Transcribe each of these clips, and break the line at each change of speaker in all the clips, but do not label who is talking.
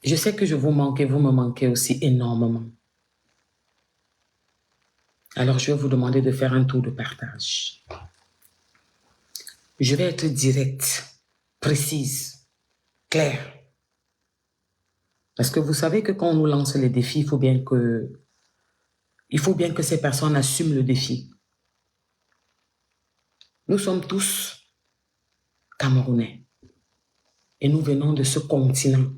Je sais que je vous manque et vous me manquez aussi énormément. Alors, je vais vous demander de faire un tour de partage. Je vais être directe, précise, claire. Parce que vous savez que quand on nous lance les défis, il faut bien que ces personnes assument le défi. Nous sommes tous Camerounais et nous venons de ce continent.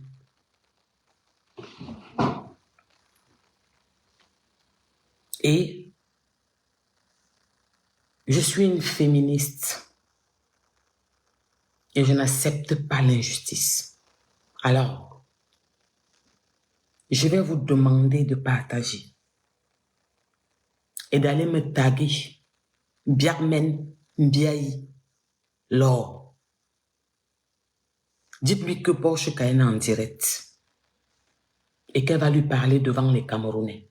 Et je suis une féministe et je n'accepte pas l'injustice. Alors, je vais vous demander de partager et d'aller me taguer Biarmen Mbiayi Laure. Dites-lui que Porsche Cayenne est en direct et qu'elle va lui parler devant les Camerounais.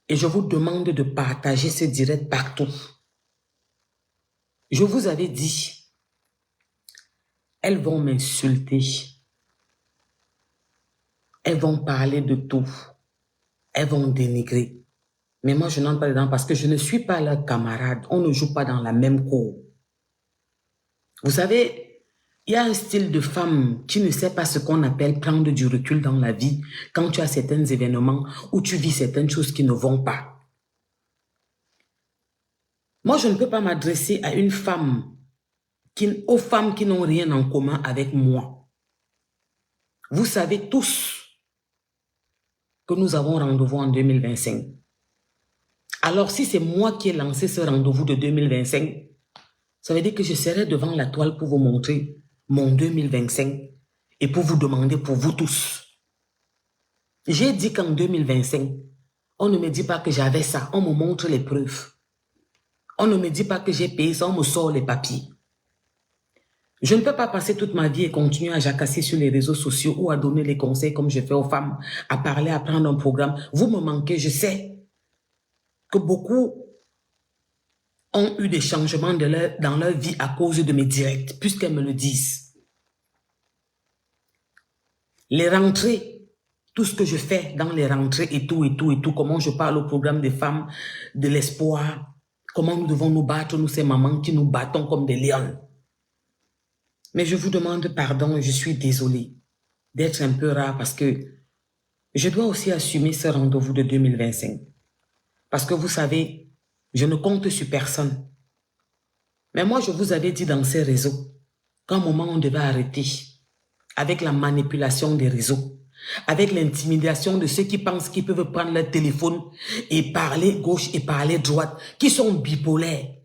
Et je vous demande de partager ce direct partout. Je vous avais dit, elles vont m'insulter. Elles vont parler de tout. Elles vont dénigrer. Mais moi, je n'entre pas dedans parce que je ne suis pas leur camarade. On ne joue pas dans la même cour. Vous savez, il y a un style de femme qui ne sait pas ce qu'on appelle prendre du recul dans la vie quand tu as certains événements où tu vis certaines choses qui ne vont pas. Moi, je ne peux pas m'adresser à une femme, aux femmes qui n'ont rien en commun avec moi. Vous savez tous que nous avons rendez-vous en 2025. Alors, si c'est moi qui ai lancé ce rendez-vous de 2025, ça veut dire que je serai devant la toile pour vous montrer mon 2025 et pour vous demander pour vous tous. J'ai dit qu'en 2025, on ne me dit pas que j'avais ça, on me montre les preuves. On ne me dit pas que j'ai payé ça, on me sort les papiers. Je ne peux pas passer toute ma vie et continuer à jacasser sur les réseaux sociaux ou à donner les conseils comme je fais aux femmes, à parler, à prendre un programme. Vous me manquez, je sais que beaucoup ont eu des changements dans leur vie à cause de mes directs, puisqu'elles me le disent. Les rentrées, tout ce que je fais dans les rentrées et tout, comment je parle au programme des femmes, de l'espoir, comment nous devons nous battre, nous ces mamans qui nous battons comme des lions. Mais je vous demande pardon et je suis désolée d'être un peu rare parce que je dois aussi assumer ce rendez-vous de 2025. Parce que vous savez, je ne compte sur personne. Mais moi, je vous avais dit dans ces réseaux qu'à un moment, on devait arrêter avec la manipulation des réseaux, avec l'intimidation de ceux qui pensent qu'ils peuvent prendre leur téléphone et parler gauche et parler droite, qui sont bipolaires.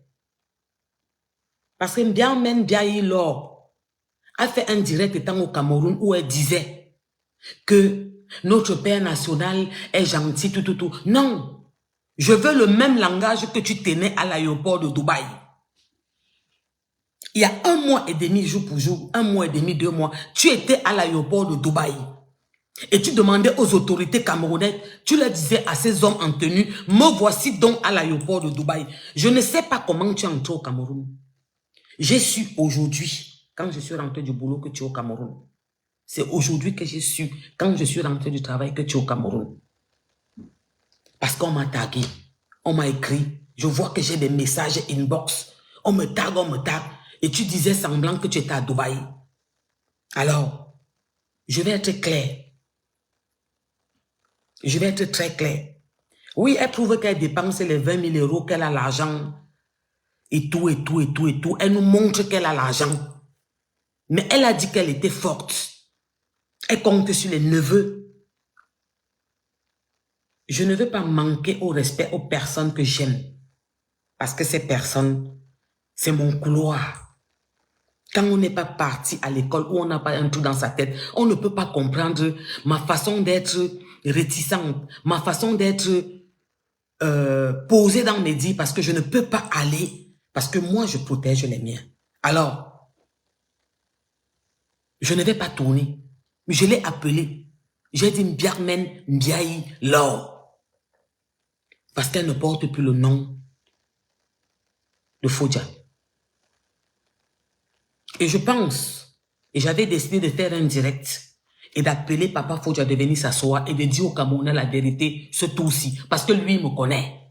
Parce que Biarmen Mbiayi Laure a fait un direct étant au Cameroun où elle disait que notre père national est gentil, tout. Non, je veux le même langage que tu tenais à l'aéroport de Dubaï. Il y a 1 mois et demi, jour pour jour, 1 mois et demi, 2 mois, tu étais à l'aéroport de Dubaï. Et tu demandais aux autorités camerounaises, tu leur disais à ces hommes en tenue, me voici donc à l'aéroport de Dubaï. Je ne sais pas comment tu es entré au Cameroun. J'ai su aujourd'hui, quand je suis rentré du boulot, que tu es au Cameroun. C'est aujourd'hui que j'ai su, quand je suis rentré du travail, que tu es au Cameroun. Parce qu'on m'a tagué, on m'a écrit, je vois que j'ai des messages inbox, on me tague, et tu disais semblant que tu étais à Dubaï. Alors, je vais être clair. Je vais être très clair. Oui, elle prouve qu'elle dépense les 20 000 euros, qu'elle a l'argent, et tout. Elle nous montre qu'elle a l'argent. Mais elle a dit qu'elle était forte. Elle compte sur les neveux. Je ne veux pas manquer au respect aux personnes que j'aime. Parce que ces personnes, c'est mon couloir. Quand on n'est pas parti à l'école ou on n'a pas un trou dans sa tête, on ne peut pas comprendre ma façon d'être réticente, ma façon d'être posée dans mes dires parce que je ne peux pas aller, parce que moi, je protège les miens. Alors, je ne vais pas tourner. Je l'ai appelé. J'ai dit Biarmen Mbiayi Laure. Parce qu'elle ne porte plus le nom de Fodja. Et je pense, et j'avais décidé de faire un direct. et d'appeler Papa Fodja de venir s'asseoir et de dire au Camerounais la vérité, ce tout-ci. Parce que lui, il me connaît.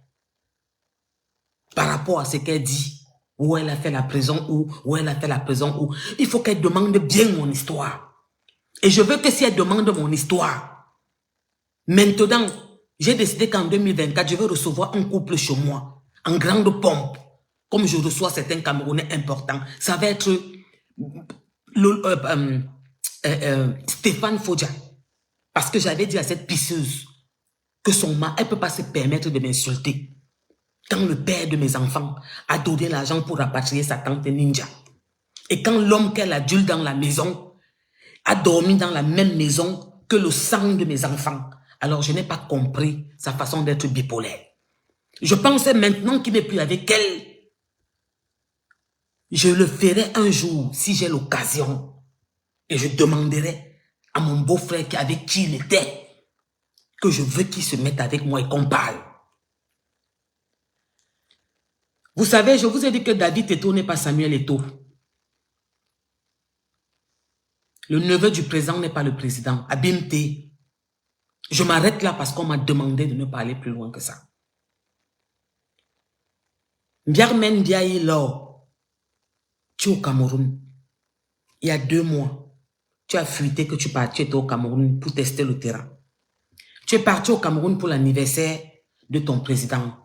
Par rapport à ce qu'elle dit, où elle a fait la prison, où elle a fait la prison, où. Il faut qu'elle demande bien mon histoire. Et je veux que si elle demande mon histoire, maintenant, j'ai décidé qu'en 2024, je vais recevoir un couple chez moi, en grande pompe, comme je reçois certains Camerounais importants. Ça va être Stéphane Fodja. Parce que j'avais dit à cette pisseuse que son mari, elle ne peut pas se permettre de m'insulter. Quand le père de mes enfants a donné l'argent pour rapatrier sa tante Ninja. Et quand l'homme qu'elle adulte dans la maison a dormi dans la même maison que le sang de mes enfants. Alors je n'ai pas compris sa façon d'être bipolaire. Je pensais maintenant qu'il n'est plus avec elle. Je le ferai un jour si j'ai l'occasion. Et je demanderai à mon beau-frère avec qui il était que je veux qu'il se mette avec moi et qu'on parle. Vous savez, je vous ai dit que David Eto'o n'est pas Samuel Eto'o. Le neveu du président n'est pas le président. Abimte. Je m'arrête là parce qu'on m'a demandé de ne pas aller plus loin que ça. Biarmen Biaye Laure, tu es au Cameroun. Il y a 2 mois, tu as fuité que tu étais au Cameroun pour tester le terrain. Tu es parti au Cameroun pour l'anniversaire de ton président.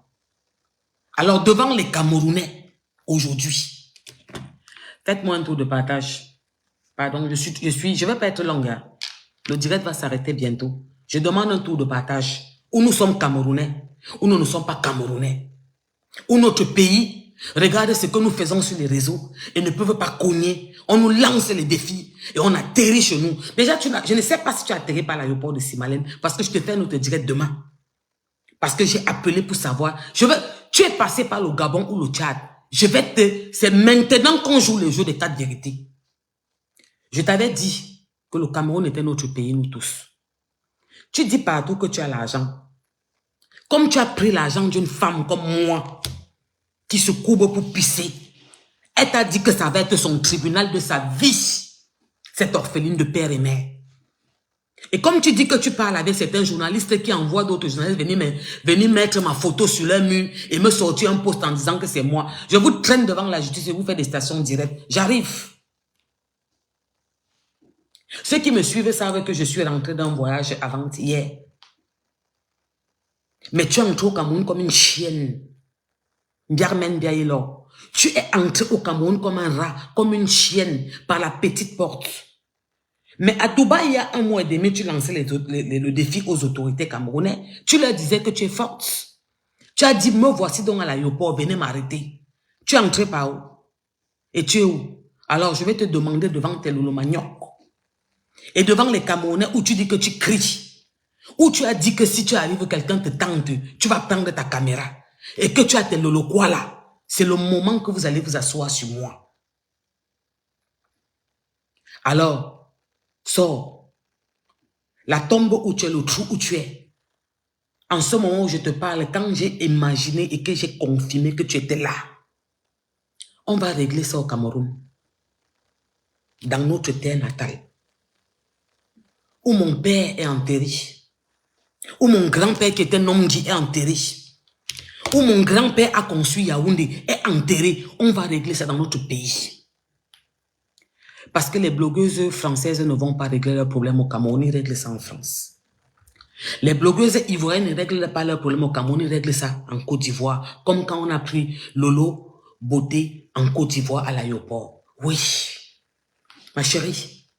Alors, devant les Camerounais, aujourd'hui, faites-moi un tour de partage. Pardon, je vais pas être longue. Hein. Le direct va s'arrêter bientôt. Je demande un tour de partage. Où nous sommes Camerounais, ou nous ne sommes pas Camerounais. Où notre pays, regarde ce que nous faisons sur les réseaux et ne peuvent pas cogner. On nous lance les défis et on atterrit chez nous. Déjà, je ne sais pas si tu as atterri par l'aéroport de Simalène parce que je te fais un autre direct demain. Parce que j'ai appelé pour savoir. Tu es passé par le Gabon ou le Tchad. C'est maintenant qu'on joue le jeu des 4 vérités. Je t'avais dit que le Cameroun était notre pays, nous tous. Tu dis partout que tu as l'argent. Comme tu as pris l'argent d'une femme comme moi, qui se courbe pour pisser, elle t'a dit que ça va être son tribunal de sa vie, cette orpheline de père et mère. Et comme tu dis que tu parles avec certains journalistes qui envoient d'autres journalistes venir mettre ma photo sur leur mur et me sortir un post en disant que c'est moi, je vous traîne devant la justice et vous faites des stations directes. J'arrive. Ceux qui me suivent savent que je suis rentré d'un voyage avant-hier. Mais tu es entré au Cameroun comme une chienne. Biarmen Biaïlo. Tu es entré au Cameroun comme un rat, comme une chienne, par la petite porte. Mais à Dubaï, il y a 1 mois et demi, tu lançais le défi aux autorités camerounaises. Tu leur disais que tu es forte. Tu as dit, me voici donc à l'aéroport, venez m'arrêter. Tu es entré par où? Et tu es où? Alors, je vais te demander devant tes Lolomagnoc et devant les Camerounais où tu dis que tu cries, où tu as dit que si tu arrives, quelqu'un te tente, tu vas prendre ta caméra et que tu as tes Loloquas là. C'est le moment que vous allez vous asseoir sur moi. Alors, sors. La tombe où tu es, le trou où tu es. En ce moment où je te parle, quand j'ai imaginé et que j'ai confirmé que tu étais là, on va régler ça au Cameroun. Dans notre terre natale. Où mon père est enterré. Où mon grand-père qui était Nongi est enterré. Où mon grand-père a construit Yaoundé est enterré. On va régler ça dans notre pays. Parce que les blogueuses françaises ne vont pas régler leurs problèmes au Cameroun, ils règlent ça en France. Les blogueuses ivoiriennes ne règlent pas leurs problèmes au Cameroun, ils règlent ça en Côte d'Ivoire. Comme quand on a pris Lolo Beauté en Côte d'Ivoire à l'aéroport. Oui, ma chérie.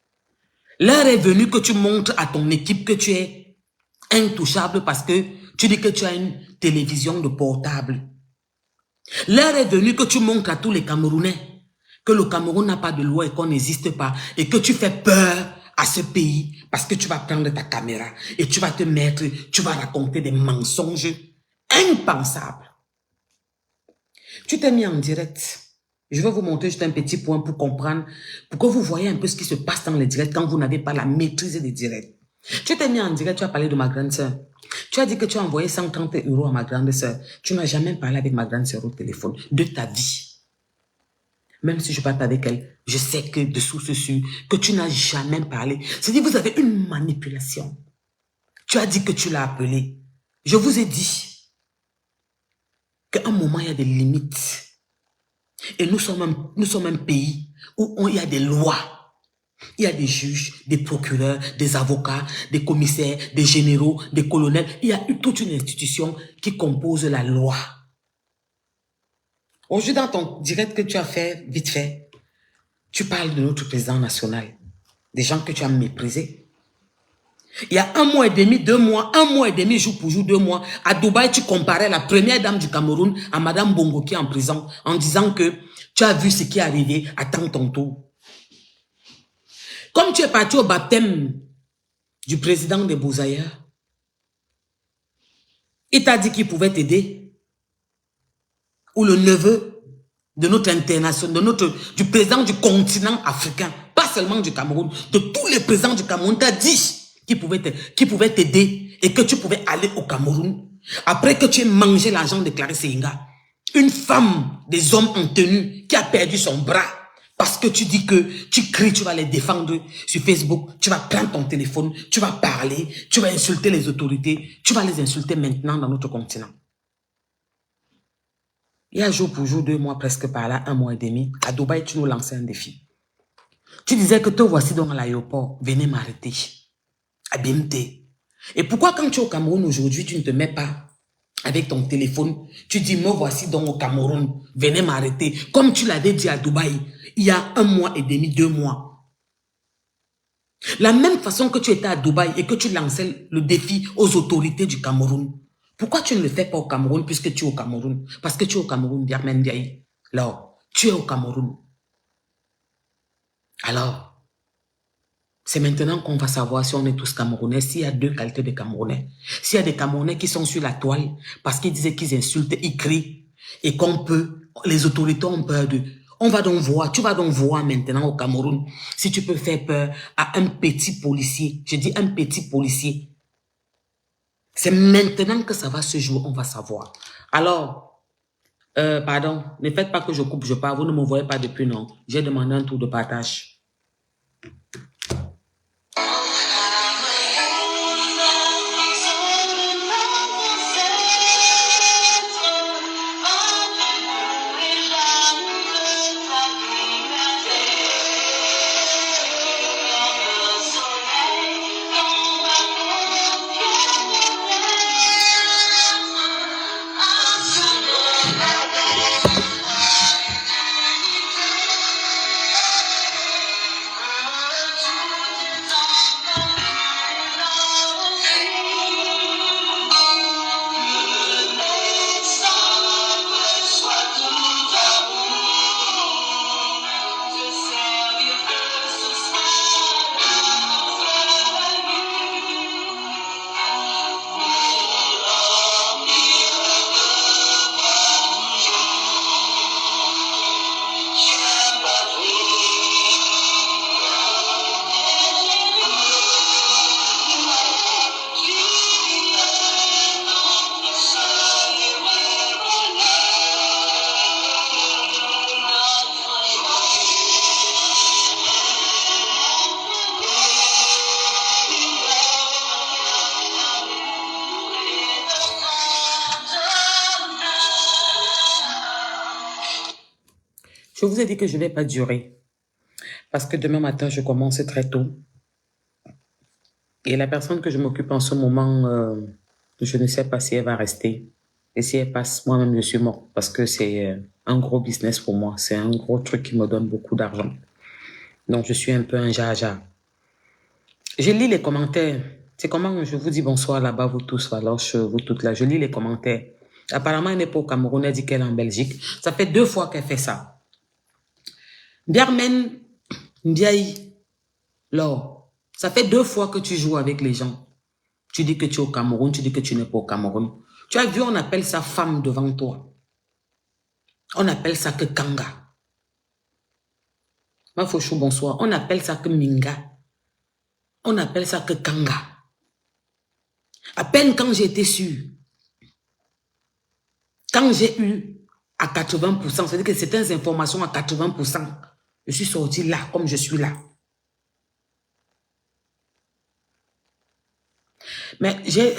L'heure est venue que tu montres à ton équipe que tu es intouchable parce que tu dis que tu as une télévision de portable. L'heure est venue que tu montres à tous les Camerounais que le Cameroun n'a pas de loi et qu'on n'existe pas et que tu fais peur à ce pays parce que tu vas prendre ta caméra et tu vas te mettre, tu vas raconter des mensonges impensables. Tu t'es mis en direct. Je vais vous montrer juste un petit point pour comprendre, pour que vous voyez un peu ce qui se passe dans les directs quand vous n'avez pas la maîtrise des directs. Tu t'es mis en direct, tu as parlé de ma grande sœur. Tu as dit que tu as envoyé 130 € à ma grande sœur. Tu n'as jamais parlé avec ma grande sœur au téléphone de ta vie. Même si je parle avec elle, je sais que de source sûre, que tu n'as jamais parlé. C'est-à-dire, vous avez une manipulation. Tu as dit que tu l'as appelé. Je vous ai dit qu'à un moment, il y a des limites. Et nous sommes un pays où il y a des lois. Il y a des juges, des procureurs, des avocats, des commissaires, des généraux, des colonels. Il y a toute une institution qui compose la loi. Aujourd'hui, dans ton direct que tu as fait, vite fait, tu parles de notre président national, des gens que tu as méprisés. Il y a 1 mois et demi, 2 mois, 1 mois et demi, jour pour jour, 2 mois, à Dubaï, tu comparais la première dame du Cameroun à Madame Bongo qui est en prison, en disant que tu as vu ce qui est arrivé, attends ton tour. Comme tu es parti au baptême du président des Beaux-Ailleurs, il t'a dit qu'il pouvait t'aider. Ou le neveu de notre international, du président du continent africain, pas seulement du Cameroun, de tous les présidents du Cameroun, t'a dit qu'il pouvait t'aider et que tu pouvais aller au Cameroun. Après que tu aies mangé l'argent de Clarisse Inga, une femme, des hommes en tenue, qui a perdu son bras, parce que tu dis que tu cries, tu vas les défendre sur Facebook, tu vas prendre ton téléphone, tu vas parler, tu vas insulter les autorités, tu vas les insulter maintenant dans notre continent. Il y a jour pour jour, 2 mois presque par là, 1 mois et demi, à Dubaï, tu nous lançais un défi. Tu disais que te voici donc à l'aéroport, venez m'arrêter, à BMT. Et pourquoi quand tu es au Cameroun aujourd'hui, tu ne te mets pas avec ton téléphone, tu dis, me voici donc au Cameroun, venez m'arrêter, comme tu l'avais dit à Dubaï, il y a 1 mois et demi, 2 mois. La même façon que tu étais à Dubaï et que tu lançais le défi aux autorités du Cameroun, pourquoi tu ne le fais pas au Cameroun puisque tu es au Cameroun? Parce que tu es au Cameroun, Biarmen Ndiaye. Alors, tu es au Cameroun. Alors, c'est maintenant qu'on va savoir si on est tous Camerounais, s'il y a 2 qualités de Camerounais. S'il y a des Camerounais qui sont sur la toile parce qu'ils disaient qu'ils insultent, ils crient et les autorités ont peur d'eux. Tu vas donc voir maintenant au Cameroun si tu peux faire peur à un petit policier. Je dis un petit policier. C'est maintenant que ça va se jouer, on va savoir. Alors, pardon, ne faites pas que je coupe, je parle. Vous ne me voyez pas depuis, non. J'ai demandé un tour de partage. Je vous ai dit que je ne vais pas durer. Parce que demain matin, je commence très tôt. Et la personne que je m'occupe en ce moment, je ne sais pas si elle va rester. Et si elle passe, moi-même, je suis morte. Parce que c'est un gros business pour moi. C'est un gros truc qui me donne beaucoup d'argent. Donc, je suis un peu un jaja. Je lis les commentaires. C'est comment je vous dis bonsoir là-bas, vous tous, alors vous toutes là. Je lis les commentaires. Apparemment, elle n'est pas au Cameroun, elle dit qu'elle est en Belgique. Ça fait 2 fois qu'elle fait ça. Biarmen Ndiaye, Laure, ça fait 2 fois que tu joues avec les gens. Tu dis que tu es au Cameroun, tu dis que tu n'es pas au Cameroun. Tu as vu, on appelle ça femme devant toi. On appelle ça que Kanga. Mafochou, bonsoir. On appelle ça que Minga. On appelle ça que Kanga. À peine quand j'étais sûre, quand j'ai eu à 80%. C'est-à-dire que certaines informations à 80%. Je suis sorti là, comme je suis là. Mais j'ai,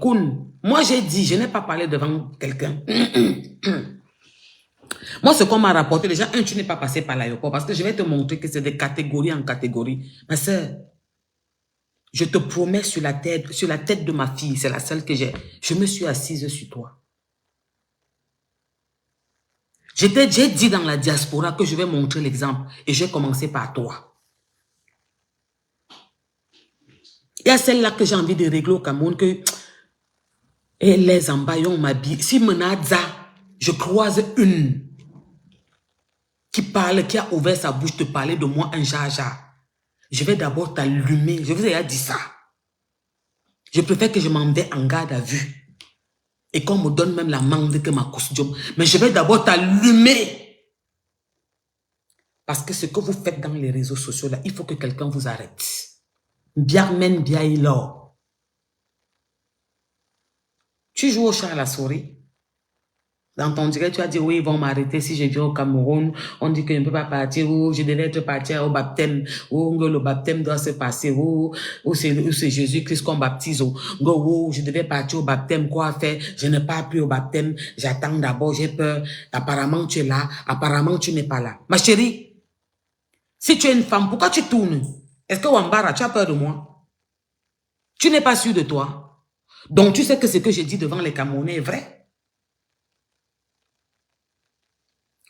Koun, moi j'ai dit, je n'ai pas parlé devant quelqu'un. Moi, ce qu'on m'a rapporté, déjà, tu n'es pas passé par l'aéroport parce que je vais te montrer que c'est de catégorie en catégorie. Ma soeur, je te promets sur la tête de ma fille, c'est la seule que j'ai. Je me suis assise sur toi. J'ai dit dans la diaspora que je vais montrer l'exemple et je vais commencer par toi. Il y a celle-là que j'ai envie de régler au Cameroun que et les embaillons m'habillent. Si Menaza, je croise une qui parle, qui a ouvert sa bouche de parler de moi un jaja, je vais d'abord t'allumer. Je vous ai déjà dit ça. Je préfère que je m'en vais en garde à vue. Et qu'on me donne même la mangue que ma costume. Mais je vais d'abord t'allumer. Parce que ce que vous faites dans les réseaux sociaux, là, il faut que quelqu'un vous arrête. Biarmen biaïlo. Tu joues au chat à la souris. Dans ton direct, tu as dit, oui, ils vont m'arrêter si je viens au Cameroun. On dit que je ne peux pas partir, ou je devais être parti au baptême, ou le baptême doit se passer, ou c'est Jésus-Christ qu'on baptise, ou je devais partir au baptême, quoi faire? Je n'ai pas appris au baptême, j'attends d'abord, j'ai peur. Apparemment, tu es là, apparemment, tu n'es pas là. Ma chérie, si tu es une femme, pourquoi tu tournes? Est-ce que Wambara, tu as peur de moi? Tu n'es pas sûr de toi? Donc, tu sais que ce que j'ai dit devant les Camerounais est vrai?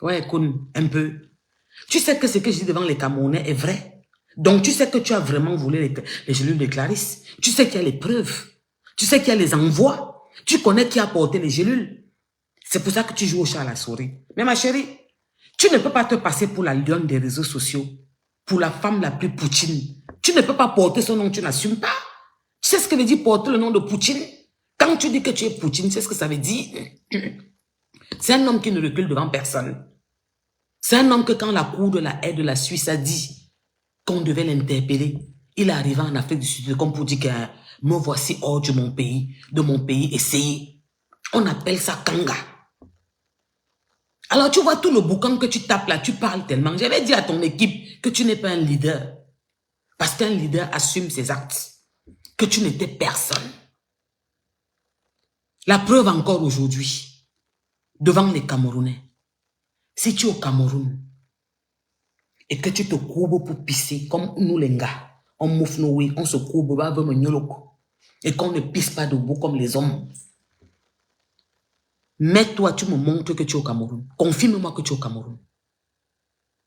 Ouais, Koun, un peu. Tu sais que ce que je dis devant les Camerounais est vrai. Donc, tu sais que tu as vraiment volé les gélules de Clarisse. Tu sais qu'il y a les preuves. Tu sais qu'il y a les envois. Tu connais qui a porté les gélules. C'est pour ça que tu joues au chat à la souris. Mais ma chérie, tu ne peux pas te passer pour la lionne des réseaux sociaux. Pour la femme la plus Poutine. Tu ne peux pas porter son nom, tu n'assumes pas. Tu sais ce que veut dire porter le nom de Poutine? Quand tu dis que tu es Poutine, c'est ce que ça veut dire. C'est un homme qui ne recule devant personne. C'est un homme que quand la cour de la haie de la Suisse a dit qu'on devait l'interpeller, il est arrivé en Afrique du Sud comme pour dire que me voici hors de mon pays, essayez. On appelle ça Kanga. Alors tu vois tout le boucan que tu tapes là, tu parles tellement. J'avais dit à ton équipe que tu n'es pas un leader. Parce qu'un leader assume ses actes. Que tu n'étais personne. La preuve encore aujourd'hui, devant les Camerounais. Si tu es au Cameroun et que tu te courbes pour pisser, comme nous les gars, on mouffe nos oui, on se courbe, et qu'on ne pisse pas debout comme les hommes. Mais toi, tu me montres que tu es au Cameroun. Confirme-moi que tu es au Cameroun.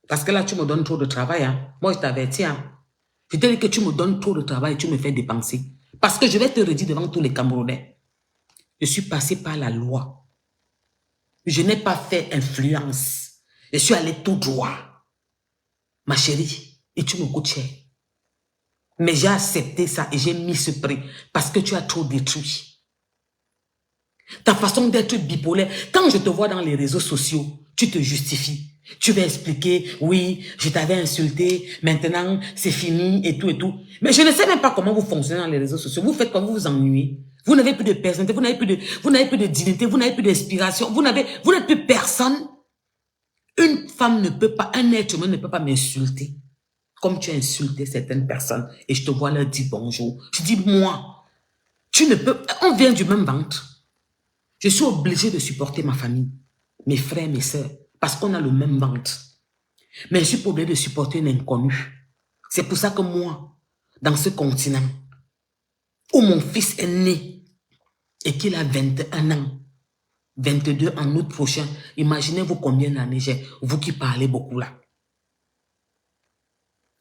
Parce que là, tu me donnes trop de travail. Hein. Moi, je t'avertis. Hein. Je te dis que tu me donnes trop de travail et tu me fais dépenser. Parce que je vais te redire devant tous les Camerounais. Je suis passé par la loi. Je n'ai pas fait influence. Je suis allé tout droit. Ma chérie, et tu me coûtes cher. Mais j'ai accepté ça et j'ai mis ce prix parce que tu as trop détruit. Ta façon d'être bipolaire, quand je te vois dans les réseaux sociaux, tu te justifies. Tu vas expliquer, oui, je t'avais insulté, maintenant c'est fini et tout et tout. Mais je ne sais même pas comment vous fonctionnez dans les réseaux sociaux. Vous faites comme vous vous ennuyez. Vous n'avez plus de personnalité, vous n'avez plus de dignité, vous n'avez plus d'inspiration, vous n'êtes plus personne. Une femme ne peut pas, un être humain ne peut pas m'insulter comme tu as insulté certaines personnes et je te vois leur dire bonjour. Je dis, moi, tu ne peux, on vient du même ventre. Je suis obligé de supporter ma famille, mes frères, mes sœurs, parce qu'on a le même ventre. Mais je suis pas obligé de supporter un inconnu. C'est pour ça que moi, dans ce continent, où mon fils est né et qu'il a 21 ans, 22 en août prochain, imaginez-vous combien d'années j'ai, vous qui parlez beaucoup là.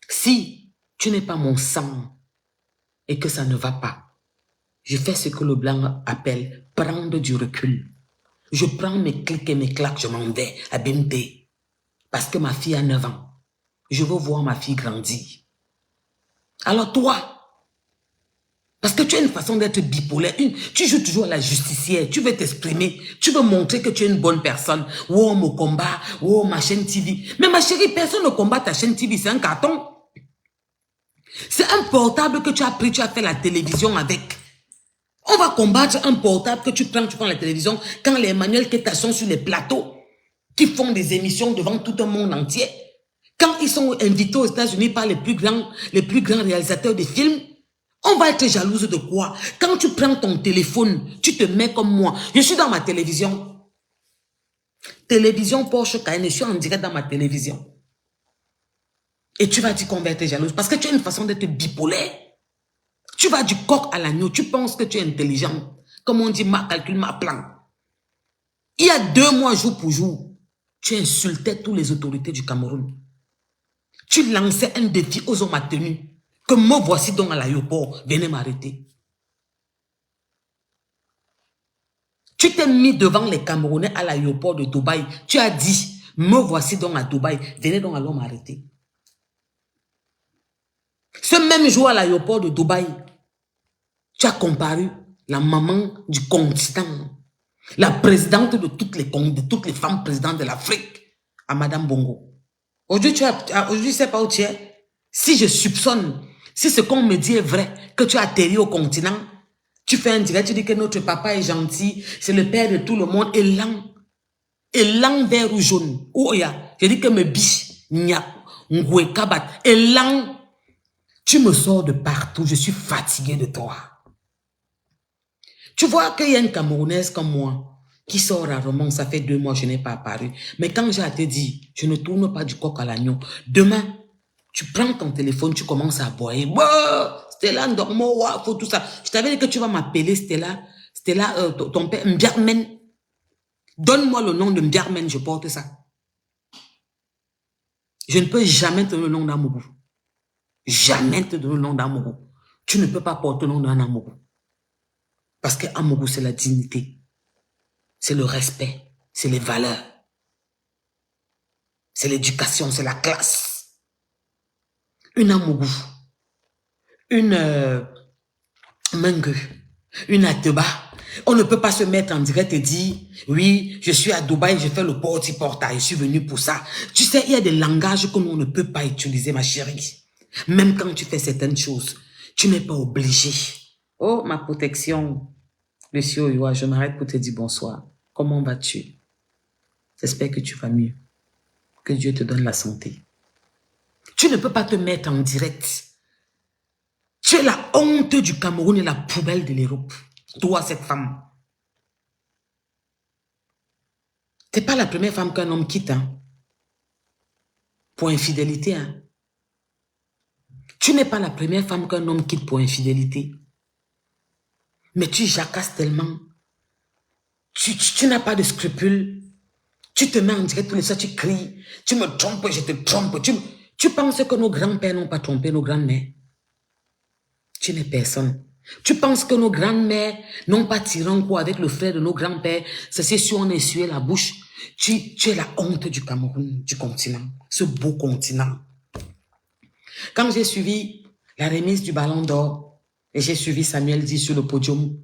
Si tu n'es pas mon sang et que ça ne va pas, je fais ce que le blanc appelle prendre du recul. Je prends mes clics et mes claques, je m'en vais à BMT. Parce que ma fille a 9 ans. Je veux voir ma fille grandir. Alors toi, parce que tu as une façon d'être bipolaire, tu joues toujours à la justicière, tu veux t'exprimer, tu veux montrer que tu es une bonne personne. Oh, mon combat, oh, ma chaîne TV. Mais ma chérie, personne ne combat ta chaîne TV, c'est un carton. C'est un portable que tu as pris, tu as fait la télévision avec. On va combattre un portable que tu prends la télévision quand les manuels que tu sont sur les plateaux. qui font des émissions devant tout un monde entier. Quand ils sont invités aux États-Unis par les plus grands réalisateurs de films, on va être jalouse de quoi? Quand tu prends ton téléphone, tu te mets comme moi. Je suis dans ma télévision. Télévision Porsche Cayenne, je suis en direct dans ma télévision. Et tu vas dire qu'on va être jalouse parce que tu as une façon d'être bipolaire. Tu vas du coq à l'agneau, tu penses que tu es intelligent. Comme on dit, ma calcul, ma plan. Il y a 2 mois, jour pour jour, tu insultais toutes les autorités du Cameroun. Tu lançais un défi aux hommes à tenue. Que me voici donc à l'aéroport, venez m'arrêter. Tu t'es mis devant les Camerounais à l'aéroport de Dubaï. Tu as dit, me voici donc à Dubaï, venez donc alors m'arrêter. Ce même jour à l'aéroport de Dubaï, tu as comparu la maman du continent, la présidente de toutes les femmes présidentes de l'Afrique, à Madame Bongo. Aujourd'hui, je ne sais pas où tu es. Si je soupçonne, si ce qu'on me dit est vrai, que tu as atterri au continent, tu fais un direct, tu dis que notre papa est gentil, c'est le père de tout le monde, et lent vert ou jaune. Ou je dis que me biche, ngwe kabat, et lent. Tu me sors de partout, je suis fatigué de toi. Tu vois qu'il y a une Camerounaise comme moi qui sort rarement, ça fait 2 mois, je n'ai pas apparu. Mais quand j'ai à te dire, je ne tourne pas du coq à l'agneau. Demain, tu prends ton téléphone, tu commences à aboyer. Stella, Ndormo, faut tout ça. Je t'avais dit que tu vas m'appeler Stella. Stella, ton père, Mbiarmen. Donne-moi le nom de Mbiarmen, je porte ça. Je ne peux jamais te donner le nom d'Amougou. Jamais te donner le nom d'Amougou. Tu ne peux pas porter le nom d'un Amougou. Parce que Amougou, c'est la dignité. C'est le respect. C'est les valeurs. C'est l'éducation. C'est la classe. Une Amougou. Une Mengue. Une Ateba. On ne peut pas se mettre en direct et dire, oui, je suis à Dubaï, je fais le porte-porta, je suis venu pour ça. Tu sais, il y a des langages que l'on ne peut pas utiliser, ma chérie. Même quand tu fais certaines choses, tu n'es pas obligé. Oh, ma protection. Monsieur Oyoa, je m'arrête pour te dire bonsoir. Comment vas-tu? J'espère que tu vas mieux. Que Dieu te donne la santé. Tu ne peux pas te mettre en direct. Tu es la honte du Cameroun et la poubelle de l'Europe. Toi, cette femme. Tu n'es pas la première femme qu'un homme quitte. Hein? Pour infidélité. Hein? Tu n'es pas la première femme qu'un homme quitte pour infidélité. Mais tu jacasses tellement. Tu n'as pas de scrupules. Tu te mets en direct tous les soirs, tu cries. Tu me trompes, je te trompe. Tu penses que nos grands-pères n'ont pas trompé nos grandes-mères. Tu n'es personne. Tu penses que nos grandes-mères n'ont pas tiré en coup avec le frère de nos grands-pères. C'est si on essuyait la bouche. Tu es la honte du Cameroun, du continent. Ce beau continent. Quand j'ai suivi la remise du Ballon d'Or, et j'ai suivi Samuel Di sur le podium,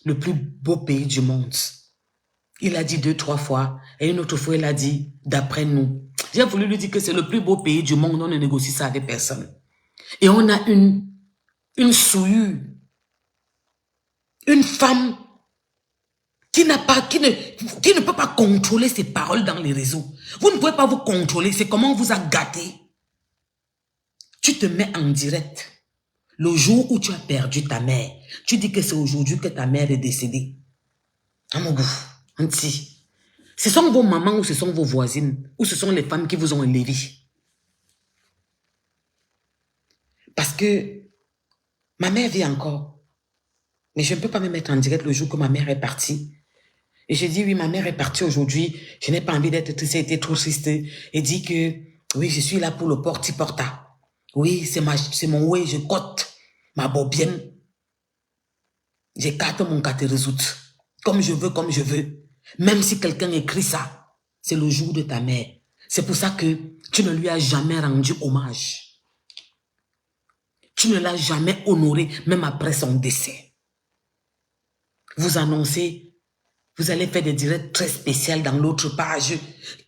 le plus beau pays du monde. Il a dit 2-3 fois, et une autre fois, il a dit, d'après nous. J'ai voulu lui dire que c'est le plus beau pays du monde, on ne négocie ça avec personne. Et on a une souillure, une femme qui ne peut pas contrôler ses paroles dans les réseaux. Vous ne pouvez pas vous contrôler, c'est comment on vous a gâté. Tu te mets en direct. Le jour où tu as perdu ta mère, tu dis que c'est aujourd'hui que ta mère est décédée. Amougou, Anti. Ce sont vos mamans ou ce sont vos voisines ou ce sont les femmes qui vous ont élevé. Parce que ma mère vit encore. Mais je ne peux pas me mettre en direct le jour que ma mère est partie. Et je dis, oui, ma mère est partie aujourd'hui. Je n'ai pas envie d'être triste, été trop triste. Et dit que, oui, je suis là pour le porti-porta. Oui, c'est mon way, je cote ma bobienne. J'écarte mon résoute. Comme je veux. Même si quelqu'un écrit ça, c'est le jour de ta mère. C'est pour ça que tu ne lui as jamais rendu hommage. Tu ne l'as jamais honoré, même après son décès. Vous annoncez, vous allez faire des directs très spéciaux dans l'autre page.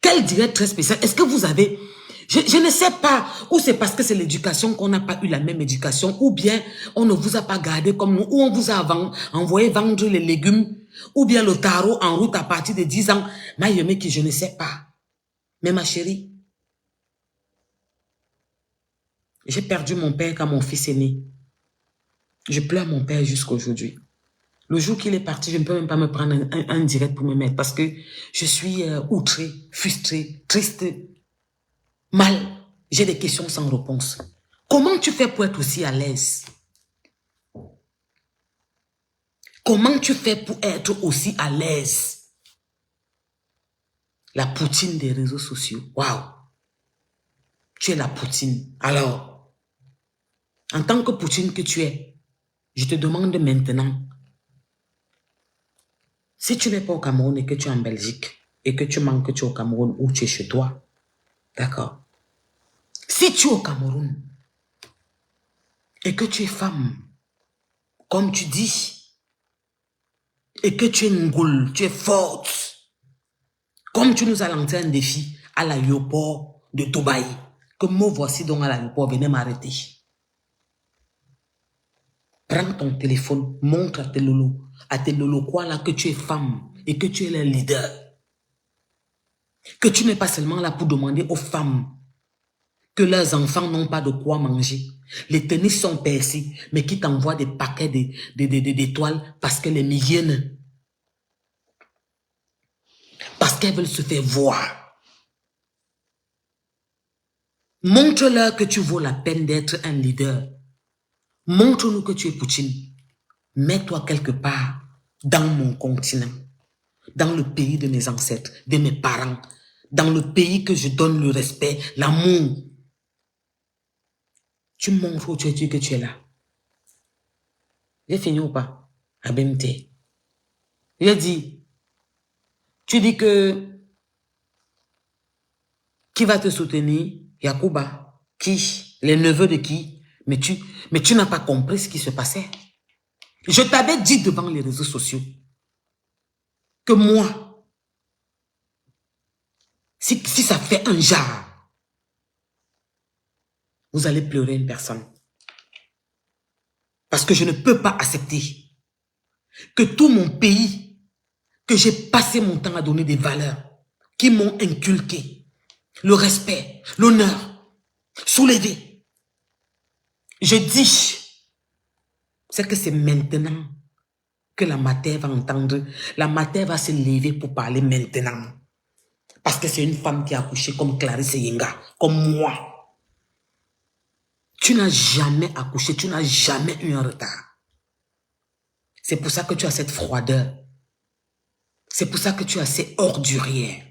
Quel direct très spécial? Est-ce que vous avez... Je ne sais pas, ou c'est parce que c'est l'éducation qu'on n'a pas eu la même éducation, ou bien on ne vous a pas gardé comme nous, ou on vous a envoyé vendre les légumes, ou bien le tarot en route à partir de 10 ans. Mais je ne sais pas. Mais ma chérie, j'ai perdu mon père quand mon fils est né. Je pleure mon père jusqu'à aujourd'hui. Le jour qu'il est parti, je ne peux même pas me prendre un direct pour me mettre parce que je suis outrée, frustrée, triste, mal. J'ai des questions sans réponse. Comment tu fais pour être aussi à l'aise? Comment tu fais pour être aussi à l'aise? La poutine des réseaux sociaux. Waouh! Tu es la poutine. Alors, en tant que poutine que tu es, je te demande maintenant, si tu n'es pas au Cameroun et que tu es en Belgique, et que tu manques que tu es au Cameroun ou tu es chez toi, d'accord? Si tu es au Cameroun et que tu es femme, comme tu dis, et que tu es ngoul, tu es forte, comme tu nous as lancé un défi à l'aéroport de Dubaï, que me voici donc à l'aéroport, venez m'arrêter. Prends ton téléphone, montre à tes lolos quoi là que tu es femme et que tu es le leader. Que tu n'es pas seulement là pour demander aux femmes que leurs enfants n'ont pas de quoi manger. Les tennis sont percés, mais qui t'envoient des paquets d'étoiles parce qu'elles les mignonnes. Parce qu'elles veulent se faire voir. Montre-leur que tu vaux la peine d'être un leader. Montre-nous que tu es Poutine. Mets-toi quelque part dans mon continent, dans le pays de mes ancêtres, de mes parents, dans le pays que je donne le respect, l'amour. Tu montres où tu es que tu es là. J'ai fini ou pas? Abemte. J'ai dit, tu dis que qui va te soutenir? Yacouba. Qui? Les neveux de qui? Mais tu n'as pas compris ce qui se passait. Je t'avais dit devant les réseaux sociaux que moi, si ça fait un genre, vous allez pleurer une personne. Parce que je ne peux pas accepter que tout mon pays, que j'ai passé mon temps à donner des valeurs qui m'ont inculqué, le respect, l'honneur, soulever. Je dis, c'est que c'est maintenant que la matière va entendre, la matière va se lever pour parler maintenant. Parce que c'est une femme qui a accouché comme Clarisse Yenga, comme moi. Tu n'as jamais accouché, tu n'as jamais eu un retard. C'est pour ça que tu as cette froideur. C'est pour ça que tu es assez ordurière.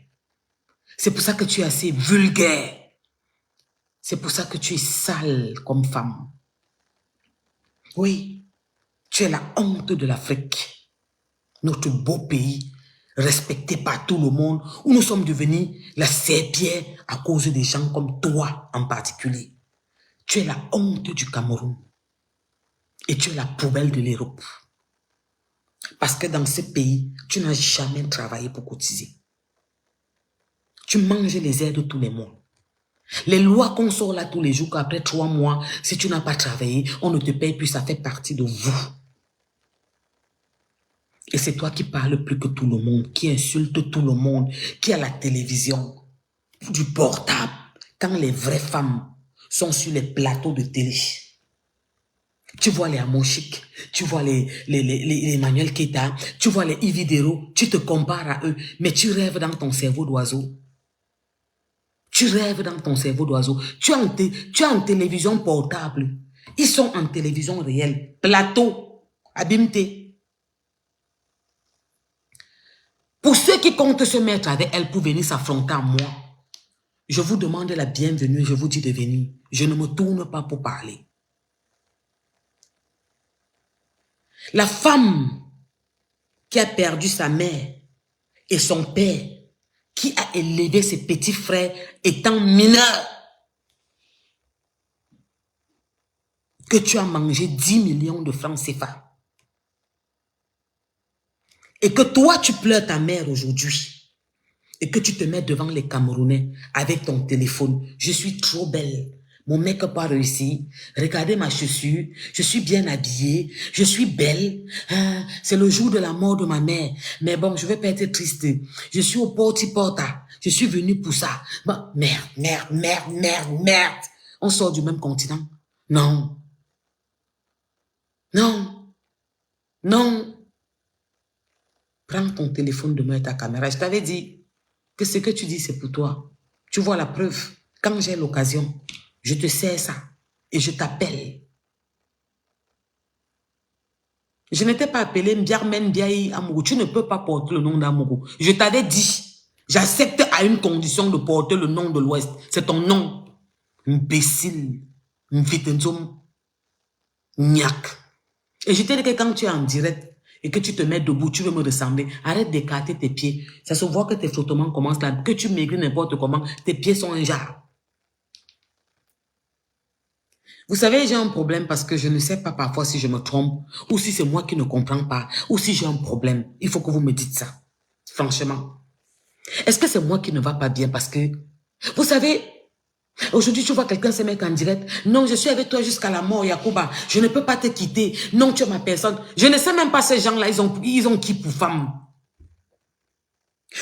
C'est pour ça que tu es assez vulgaire. C'est pour ça que tu es sale comme femme. Oui, tu es la honte de l'Afrique. Notre beau pays, respecté par tout le monde, où nous sommes devenus la serpillère à cause des gens comme toi en particulier. Tu es la honte du Cameroun. Et tu es la poubelle de l'Europe. Parce que dans ce pays, tu n'as jamais travaillé pour cotiser. Tu manges les aides tous les mois. Les lois qu'on sort là tous les jours, qu'après 3 mois, si tu n'as pas travaillé, on ne te paye plus, ça fait partie de vous. Et c'est toi qui parles plus que tout le monde, qui insulte tout le monde, qui a la télévision, du portable, quand les vraies femmes sont sur les plateaux de télé. Tu vois les Amoshik, tu vois les Emmanuel Keita, tu vois les Ividero, tu te compares à eux, mais tu rêves dans ton cerveau d'oiseau. Tu rêves dans ton cerveau d'oiseau. Tu es en télévision portable. Ils sont en télévision réelle. Plateau, abimté. Pour ceux qui comptent se mettre avec elle pour venir s'affronter à moi, je vous demande la bienvenue, je vous dis de venir. Je ne me tourne pas pour parler. La femme qui a perdu sa mère et son père, qui a élevé ses petits frères étant mineurs, que tu as mangé 10 millions de francs CFA. Et que toi, tu pleures ta mère aujourd'hui. Et que tu te mets devant les Camerounais avec ton téléphone. Je suis trop belle. Mon mec n'a pas réussi. Regardez ma chaussure. Je suis bien habillée. Je suis belle. C'est le jour de la mort de ma mère. Mais bon, je ne vais pas être triste. Je suis au porti-porta. Je suis venu pour ça. Bah, merde, merde, merde, merde, merde. On sort du même continent. Non. Non. Non. Prends ton téléphone demain et ta caméra. Je t'avais dit que ce que tu dis, c'est pour toi. Tu vois la preuve. Quand j'ai l'occasion, je te sers ça et je t'appelle. Je n'étais pas appelé Mbiarmen Biaï Amourou. Tu ne peux pas porter le nom d'Amourou. Je t'avais dit, j'accepte à une condition de porter le nom de l'Ouest. C'est ton nom. Imbécile. Mvitenzom. Niak. Et je t'ai dit que quand tu es en direct et que tu te mets debout, tu veux me ressembler, arrête d'écarter tes pieds. Ça se voit que tes frottements commencent là, que tu maigris n'importe comment, tes pieds sont un jar. Vous savez, j'ai un problème parce que je ne sais pas parfois si je me trompe ou si c'est moi qui ne comprends pas ou si j'ai un problème. Il faut que vous me dites ça. Franchement. Est-ce que c'est moi qui ne va pas bien parce que, vous savez, aujourd'hui tu vois quelqu'un se mettre en direct. Non, je suis avec toi jusqu'à la mort, Yacouba. Je ne peux pas te quitter. Non, tu es ma personne. Je ne sais même pas ces gens-là, ils ont qui pour femme.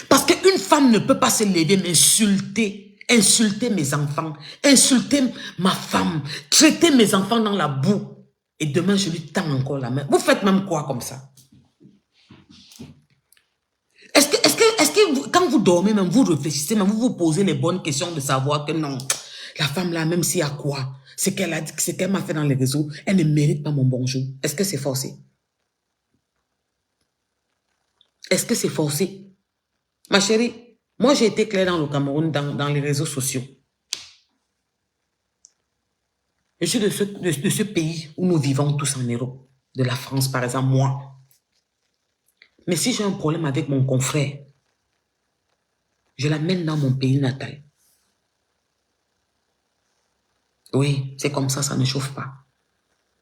Parce qu'une femme ne peut pas se lever, m'insulter. Insulter mes enfants, insulter ma femme, traiter mes enfants dans la boue. Et demain, je lui tends encore la main. Vous faites même quoi comme ça? Est-ce que quand vous dormez, même vous réfléchissez, même vous vous posez les bonnes questions de savoir que non, la femme là, même s'il y a quoi, ce qu'elle a dit, ce qu'elle m'a fait dans les réseaux, elle ne mérite pas mon bonjour. Est-ce que c'est forcé? Est-ce que c'est forcé? Ma chérie, moi j'ai été claire dans le Cameroun, dans les réseaux sociaux. Je suis de ce pays où nous vivons tous en Europe, de la France par exemple, moi. Mais si j'ai un problème avec mon confrère, je l'amène dans mon pays natal. Oui, c'est comme ça ne chauffe pas.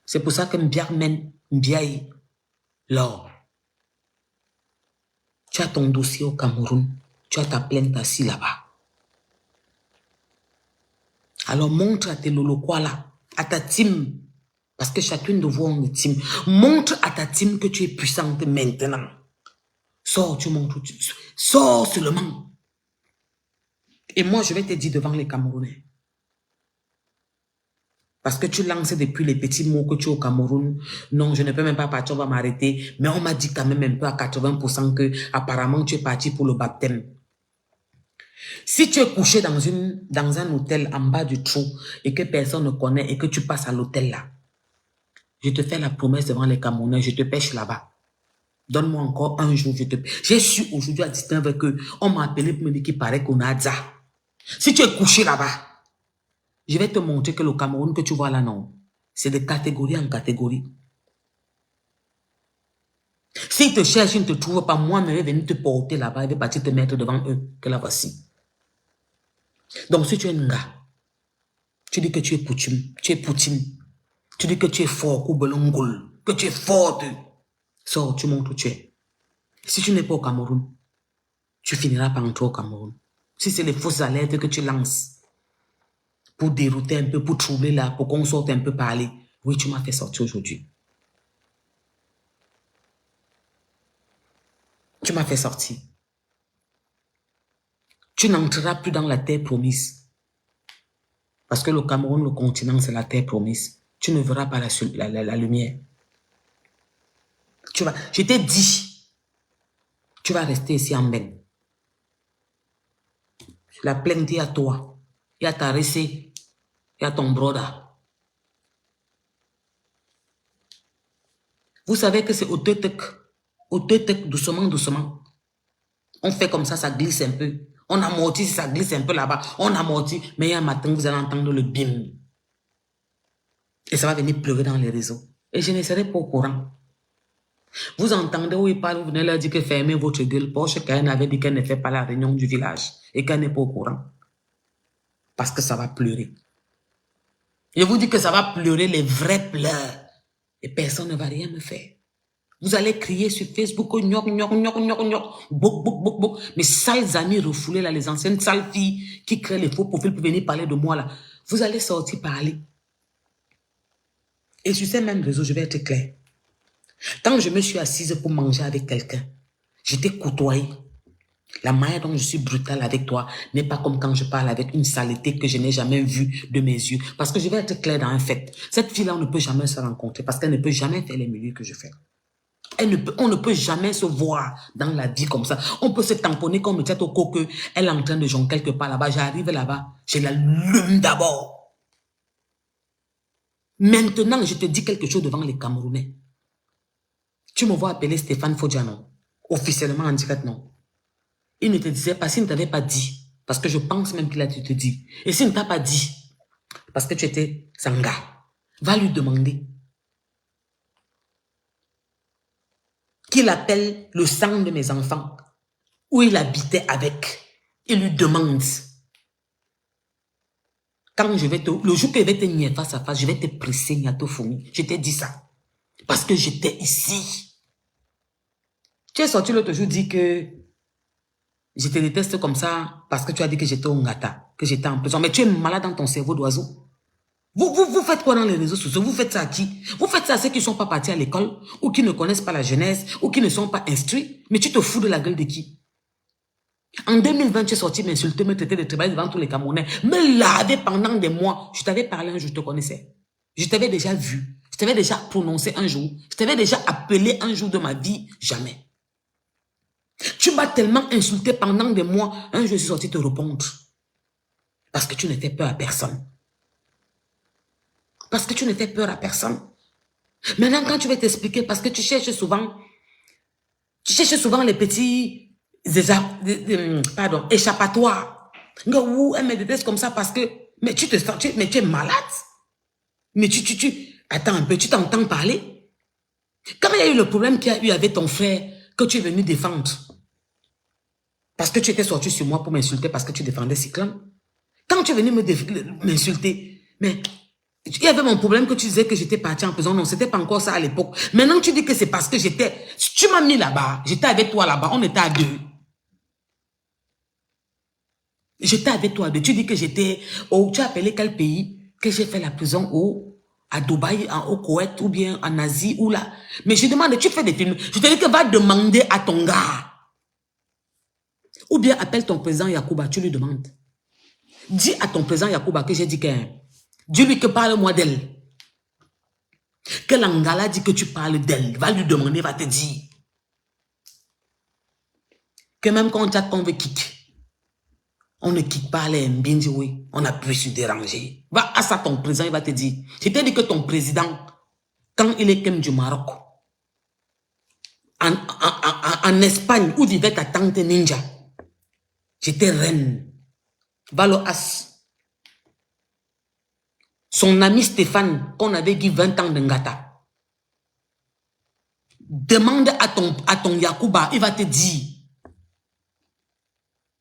C'est pour ça que Mbiarmen, Mbiaï, Laure, tu as ton dossier au Cameroun, tu as ta plainte assis là-bas. Alors montre à tes loloquois là, à ta team, parce que chacune de vous a une team, montre à ta team que tu es puissante maintenant. Sors, tu montres, sors seulement. Et moi, je vais te dire devant les Camerounais. Parce que tu lances depuis les petits mots que tu es au Cameroun. Non, je ne peux même pas partir, on va m'arrêter. Mais on m'a dit quand même un peu à 80% que apparemment tu es parti pour le baptême. Si tu es couché dans un hôtel en bas du trou et que personne ne connaît et que tu passes à l'hôtel là, je te fais la promesse devant les Camerounais, je te pêche là-bas. Donne-moi encore un jour, je te pêche. J'ai su aujourd'hui à 19h que on m'a appelé pour me dire qu'il paraît qu'on a ça. Si tu es couché là-bas, je vais te montrer que le Cameroun que tu vois là, non, c'est de catégorie en catégorie. S'ils te cherchent, ils ne te trouvent pas, moi, je vais venir te porter là-bas, je vais partir te mettre devant eux, que la voici. Donc, si tu es un gars, tu dis que tu es Poutine, tu dis que tu es fort, que tu es forte, sors, tu montres où tu es. Si tu n'es pas au Cameroun, tu finiras par entrer au Cameroun. Si c'est les fausses alertes que tu lances, pour dérouter un peu, pour troubler là, pour qu'on sorte un peu parler. Oui, tu m'as fait sortir aujourd'hui. Tu m'as fait sortir. Tu n'entreras plus dans la terre promise. Parce que le Cameroun, le continent, c'est la terre promise. Tu ne verras pas la lumière. Je t'ai dit, tu vas rester ici en Ben. La plainte est à toi. Il y a ta recette. Il y a ton brother. Vous savez que c'est au teutek, doucement, doucement. On fait comme ça, ça glisse un peu. On amortit, ça glisse un peu là-bas. On amortit, mais il y a un matin, vous allez entendre le bim. Et ça va venir pleurer dans les réseaux. Et je ne serai pas au courant. Vous entendez où ils parlent, vous venez leur dire que fermez votre gueule. Porsche Cayenne avait dit qu'elle ne fait pas la réunion du village et qu'elle n'est pas au courant. Parce que ça va pleurer. Je vous dis que ça va pleurer les vrais pleurs. Et personne ne va rien me faire. Vous allez crier sur Facebook, gnoc, gnoc, gnoc, gnoc, gnoc, bouk, bouk, bouk, bouk. Mes sales amis refoulés là, les anciennes sales filles qui créent les faux profils pour venir parler de moi là. Vous allez sortir parler. Et sur ces mêmes réseaux, je vais être clair. Quand je me suis assise pour manger avec quelqu'un, j'étais côtoyée. La manière dont je suis brutale avec toi n'est pas comme quand je parle avec une saleté que je n'ai jamais vue de mes yeux. Parce que je vais être claire dans un fait. Cette fille-là, on ne peut jamais se rencontrer parce qu'elle ne peut jamais faire les milieux que je fais. On ne peut jamais se voir dans la vie comme ça. On peut se tamponner comme tête au coco. Elle est en train de jouer quelque part là-bas. J'arrive là-bas, je l'allume d'abord. Maintenant, je te dis quelque chose devant les Camerounais. Tu me vois appeler Stéphane Fodjano, officiellement en direct, non. Il ne te disait pas, s'il ne t'avait pas dit, parce que je pense même qu'il a dû te dire. Et s'il ne t'a pas dit, parce que tu étais Sanga, va lui demander qu'il appelle le sang de mes enfants, où il habitait avec, et lui demande. Quand je vais te, le jour que je vais te nier face à face, je vais te presser, Niato Foumi. Je t'ai dit ça. Parce que j'étais ici. Tu es sorti l'autre jour dire que je te déteste comme ça parce que tu as dit que j'étais au Ngata, que j'étais en prison. Mais tu es malade dans ton cerveau d'oiseau. Vous faites quoi dans les réseaux sociaux? Vous faites ça à qui? Vous faites ça à ceux qui ne sont pas partis à l'école ou qui ne connaissent pas la jeunesse ou qui ne sont pas instruits. Mais tu te fous de la gueule de qui? En 2020, tu es sorti m'insulter, me traiter de travail devant tous les Camerounais, me laver pendant des mois. Je t'avais parlé un jour, je te connaissais. Je t'avais déjà vu. Je t'avais déjà prononcé un jour. Je t'avais déjà appelé un jour de ma vie. Jamais. Tu m'as tellement insulté pendant des mois. Un jour, je suis sorti te répondre. Parce que tu ne fais peur à personne. Parce que tu ne fais peur à personne. Maintenant, quand tu vas t'expliquer, parce que tu cherches souvent les petits échappatoires. Elle me déteste comme ça parce que, mais tu te sens, mais tu es malade. Mais attends un peu, tu t'entends parler. Quand il y a eu le problème qu'il y a eu avec ton frère, que tu es venu défendre, parce que tu étais sorti sur moi pour m'insulter parce que tu défendais Cyclone. Quand tu es venu m'insulter, mais il y avait mon problème que tu disais que j'étais parti en prison. Non, c'était pas encore ça à l'époque. Maintenant, tu dis que c'est parce que tu m'as mis là-bas. J'étais avec toi là-bas. On était à deux. J'étais avec toi à deux. Tu dis que j'étais... Oh, tu as appelé quel pays que j'ai fait la prison à Dubaï, au Koweït, ou bien en Asie, ou là. Mais je demande, tu fais des films. Je te dis que va demander à ton gars. Ou bien appelle ton président Yacouba, tu lui demandes. Dis à ton président Yacouba que j'ai dit que... Dis-lui que parle-moi d'elle. Que l'Angala dit que tu parles d'elle. Va lui demander, va te dire. Que même quand on veut kick, on ne kick pas les Mbindioué. On a pu se déranger. Va à ça ton président, il va te dire. Je t'ai dit que ton président, quand il est comme du Maroc, en Espagne, où vivait ta tante Ninja, j'étais reine. Va le as. Son ami Stéphane, qu'on avait dit 20 ans de Ngata. Demande à ton Yacouba, il va te dire.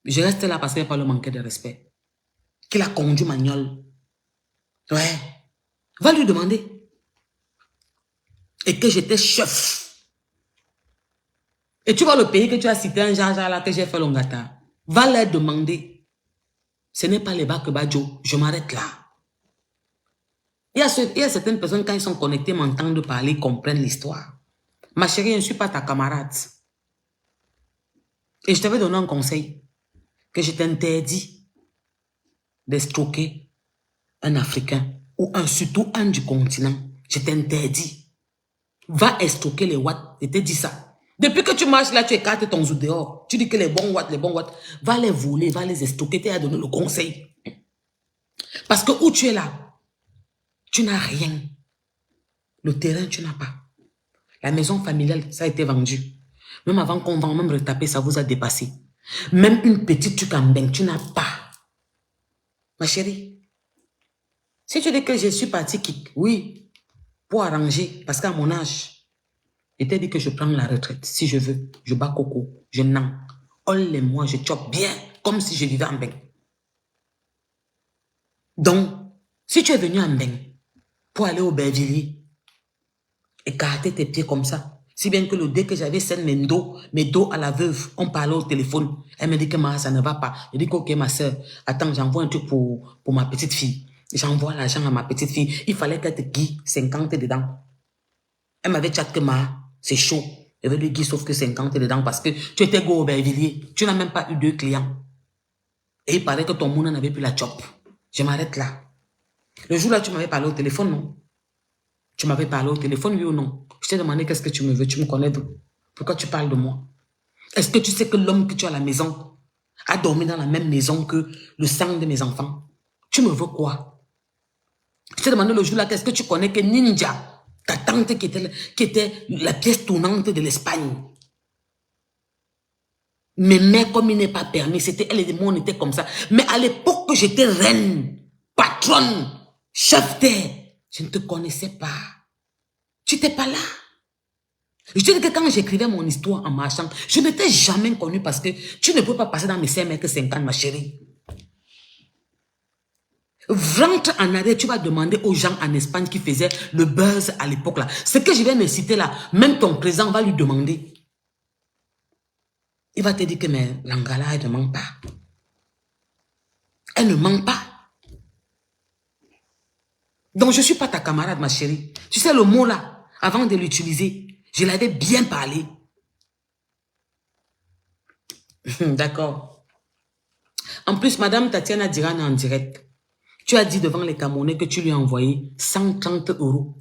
Je reste là parce qu'il n'y a pas le manquer de respect. Qu'il a conduit Magnol. Ouais. Va lui demander. Et que j'étais chef. Et tu vois le pays que tu as cité, un genre là que j'ai fait le Ngata. Va leur demander. Ce n'est pas les bacs Badjo. Je m'arrête là. Il y a certaines personnes, quand ils sont connectés, m'entendent parler, comprennent l'histoire. Ma chérie, je ne suis pas ta camarade. Et je t'avais donné un conseil. Que je t'interdis de stroker un Africain ou surtout un du continent. Je t'interdis. Va estroquer les watts. Je t'ai dit ça. Depuis que tu marches là, tu écartes ton zoo dehors. Tu dis que les bons watts. Va les voler, va les estroquer. Tu as donné le conseil. Parce que où tu es là, tu n'as rien. Le terrain, tu n'as pas. La maison familiale, ça a été vendu. Même avant qu'on vende, même retaper, ça vous a dépassé. Même une petite tucambeng, tu n'as pas. Ma chérie, si tu dis que je suis parti kick, oui, pour arranger, parce qu'à mon âge, je t'ai dit que je prends la retraite. Si je veux, je bats coco, je n'en. All les mois, je chope bien, comme si je vivais en Beng. Donc, si tu es venu en Beng pour aller au Bervilliers, écarter tes pieds comme ça, si bien que le dès que j'avais scène mes dos à la veuve, on parlait au téléphone. Elle me dit que ça ne va pas. Je dis que ok ma soeur, attends, j'envoie un truc pour ma petite fille. J'envoie l'argent à ma petite fille. Il fallait qu'elle te guide 50 dedans. Elle m'avait chat que c'est chaud. Il veut lui dire sauf que 50 dedans parce que tu étais go au Aubervilliers. Tu n'as même pas eu 2 clients. Et il paraît que ton monde n'avait plus la chop. Je m'arrête là. Le jour-là, tu m'avais parlé au téléphone, non? Tu m'avais parlé au téléphone, oui ou non? Je t'ai demandé qu'est-ce que tu me veux. Tu me connais d'où? Pourquoi tu parles de moi? Est-ce que tu sais que l'homme que tu as à la maison a dormi dans la même maison que le sang de mes enfants? Tu me veux quoi? Je t'ai demandé le jour-là, qu'est-ce que tu connais que Ninja, ta tante qui était la pièce tournante de l'Espagne? Mais mère, comme il n'est pas permis, elle et moi, on était comme ça. Mais à l'époque que j'étais reine, patronne, chef d'air, je ne te connaissais pas. Tu n'étais pas là. Je te dis que quand j'écrivais mon histoire en marchant, je ne t'ai jamais connu parce que tu ne peux pas passer dans mes 5 mètres 50, ma chérie. Rentre en arrière, tu vas demander aux gens en Espagne qui faisaient le buzz à l'époque là. Ce que je viens de citer là, même ton président va lui demander. Il va te dire que mais Langala, elle ne ment pas. Elle ne ment pas. Donc je ne suis pas ta camarade, ma chérie. Tu sais le mot là, avant de l'utiliser, je l'avais bien parlé. D'accord. En plus, Madame Tatiana Dirane en direct. Tu as dit devant les Camerounais que tu lui as envoyé 130 €.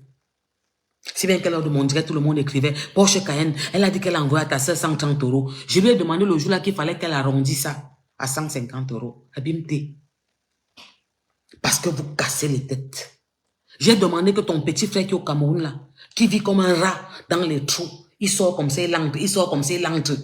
Si bien qu'à l'heure de mon direct, tout le monde écrivait Porsche Cayenne. Elle a dit qu'elle a envoyé à ta soeur 130 €. Je lui ai demandé le jour-là qu'il fallait qu'elle arrondisse ça à 150 €. Abimte. Parce que vous cassez les têtes. J'ai demandé que ton petit frère qui est au Cameroun là, qui vit comme un rat dans les trous, il sort comme ça, il entre, il sort comme ça, il entre.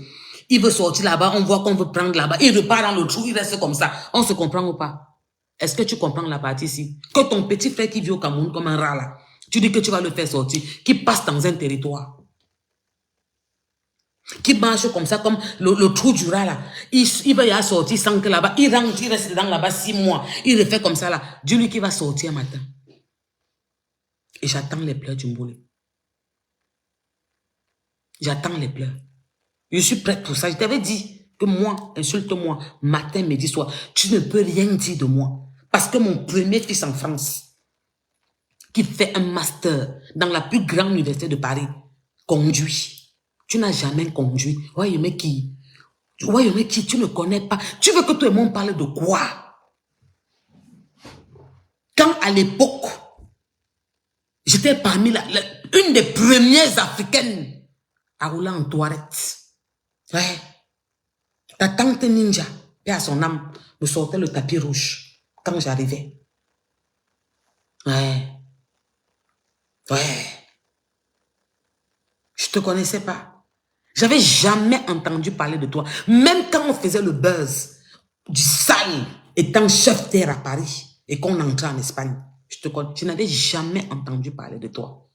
Il veut sortir là-bas, on voit qu'on veut prendre là-bas, il repart dans le trou, il reste comme ça. On se comprend ou pas? Est-ce que tu comprends la partie ici? Que ton petit frère qui vit au Cameroun comme un rat là, tu dis que tu vas le faire sortir, qui passe dans un territoire, qui marche comme ça, comme le trou du rat là, il va y aller sortir sans que là-bas, il rentre, il reste dans là-bas 6 mois, il refait comme ça là, dis-lui qu'il va sortir un matin. Et j'attends les pleurs du Mboulé. J'attends les pleurs. Je suis prête pour ça. Je t'avais dit que moi, insulte-moi, matin, midi, soir. Tu ne peux rien dire de moi. Parce que mon premier fils en France, qui fait un master dans la plus grande université de Paris, conduit. Tu n'as jamais conduit. Ouais, mais qui? Ouais, mais qui? Tu ne connais pas. Tu veux que tout le monde parle de quoi? Quand à l'époque, j'étais parmi une des premières africaines à rouler en toilette. Ouais. Ta tante Ninja, paix à son âme, me sortait le tapis rouge quand j'arrivais. Ouais. Ouais. Je te connaissais pas. J'avais jamais entendu parler de toi. Même quand on faisait le buzz du sale étant chef d'air à Paris et qu'on entrait en Espagne, je n'avais jamais entendu parler de toi.